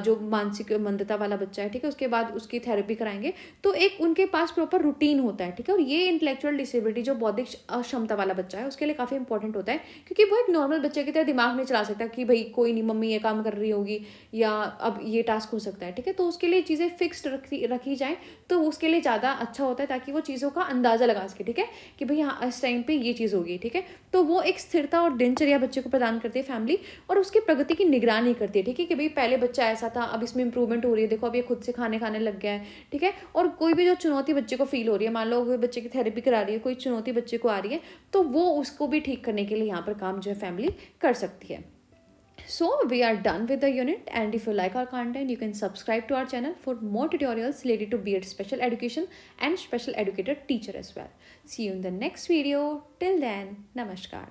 जो मानसिक मंदता वाला बच्चा है, ठीक है, उसके बाद उसकी थेरेपी कराएंगे. तो एक उनके पास प्रॉपर रूटीन होता है, ठीक है. और ये इंटेलेक्चुअल डिसेबिलिटी जो बौद्धिक अक्षमता वाला बच्चा है उसके लिए काफ़ी इंपॉर्टेंट होता है क्योंकि वो एक नॉर्मल बच्चे की तरह दिमाग नहीं चला सकता कि भाई कोई नहीं, मम्मी ये काम कर रही होगी या अब ये टास्क हो सकता है, ठीक है. तो उसके लिए चीज़ें फिक्स्ड रखी जाएँ तो उसके लिए ज़्यादा अच्छा होता है ताकि वो चीज़ों का अंदाज़ा लगा सके, ठीक है, कि भाई हाँ इस टाइम पे ये चीज़ होगी, ठीक है. तो वो एक स्थिरता और दिनचर्या बच्चे को प्रदान करती है फैमिली और उसकी प्रगति की निगरानी करती है, ठीक है, कि भाई पहले बच्चा ऐसा था अब इसमें इंप्रूवमेंट हो रही है, देखो अब ये खुद से खाने लग गया है, ठीक है. और कोई भी जो चुनौती बच्चे को फील हो रही है, मान लो बच्चे की थेरेपी करा रही है, कोई चुनौती बच्चे को आ रही है तो वो उसको भी ठीक करने के लिए यहाँ पर काम जो है फैमिली कर सकती है. So we are done with the unit, and if you like our content you can subscribe to our channel for more tutorials related to B.Ed special education and special educated teacher as well. See you in the next video. Till then, namaskar.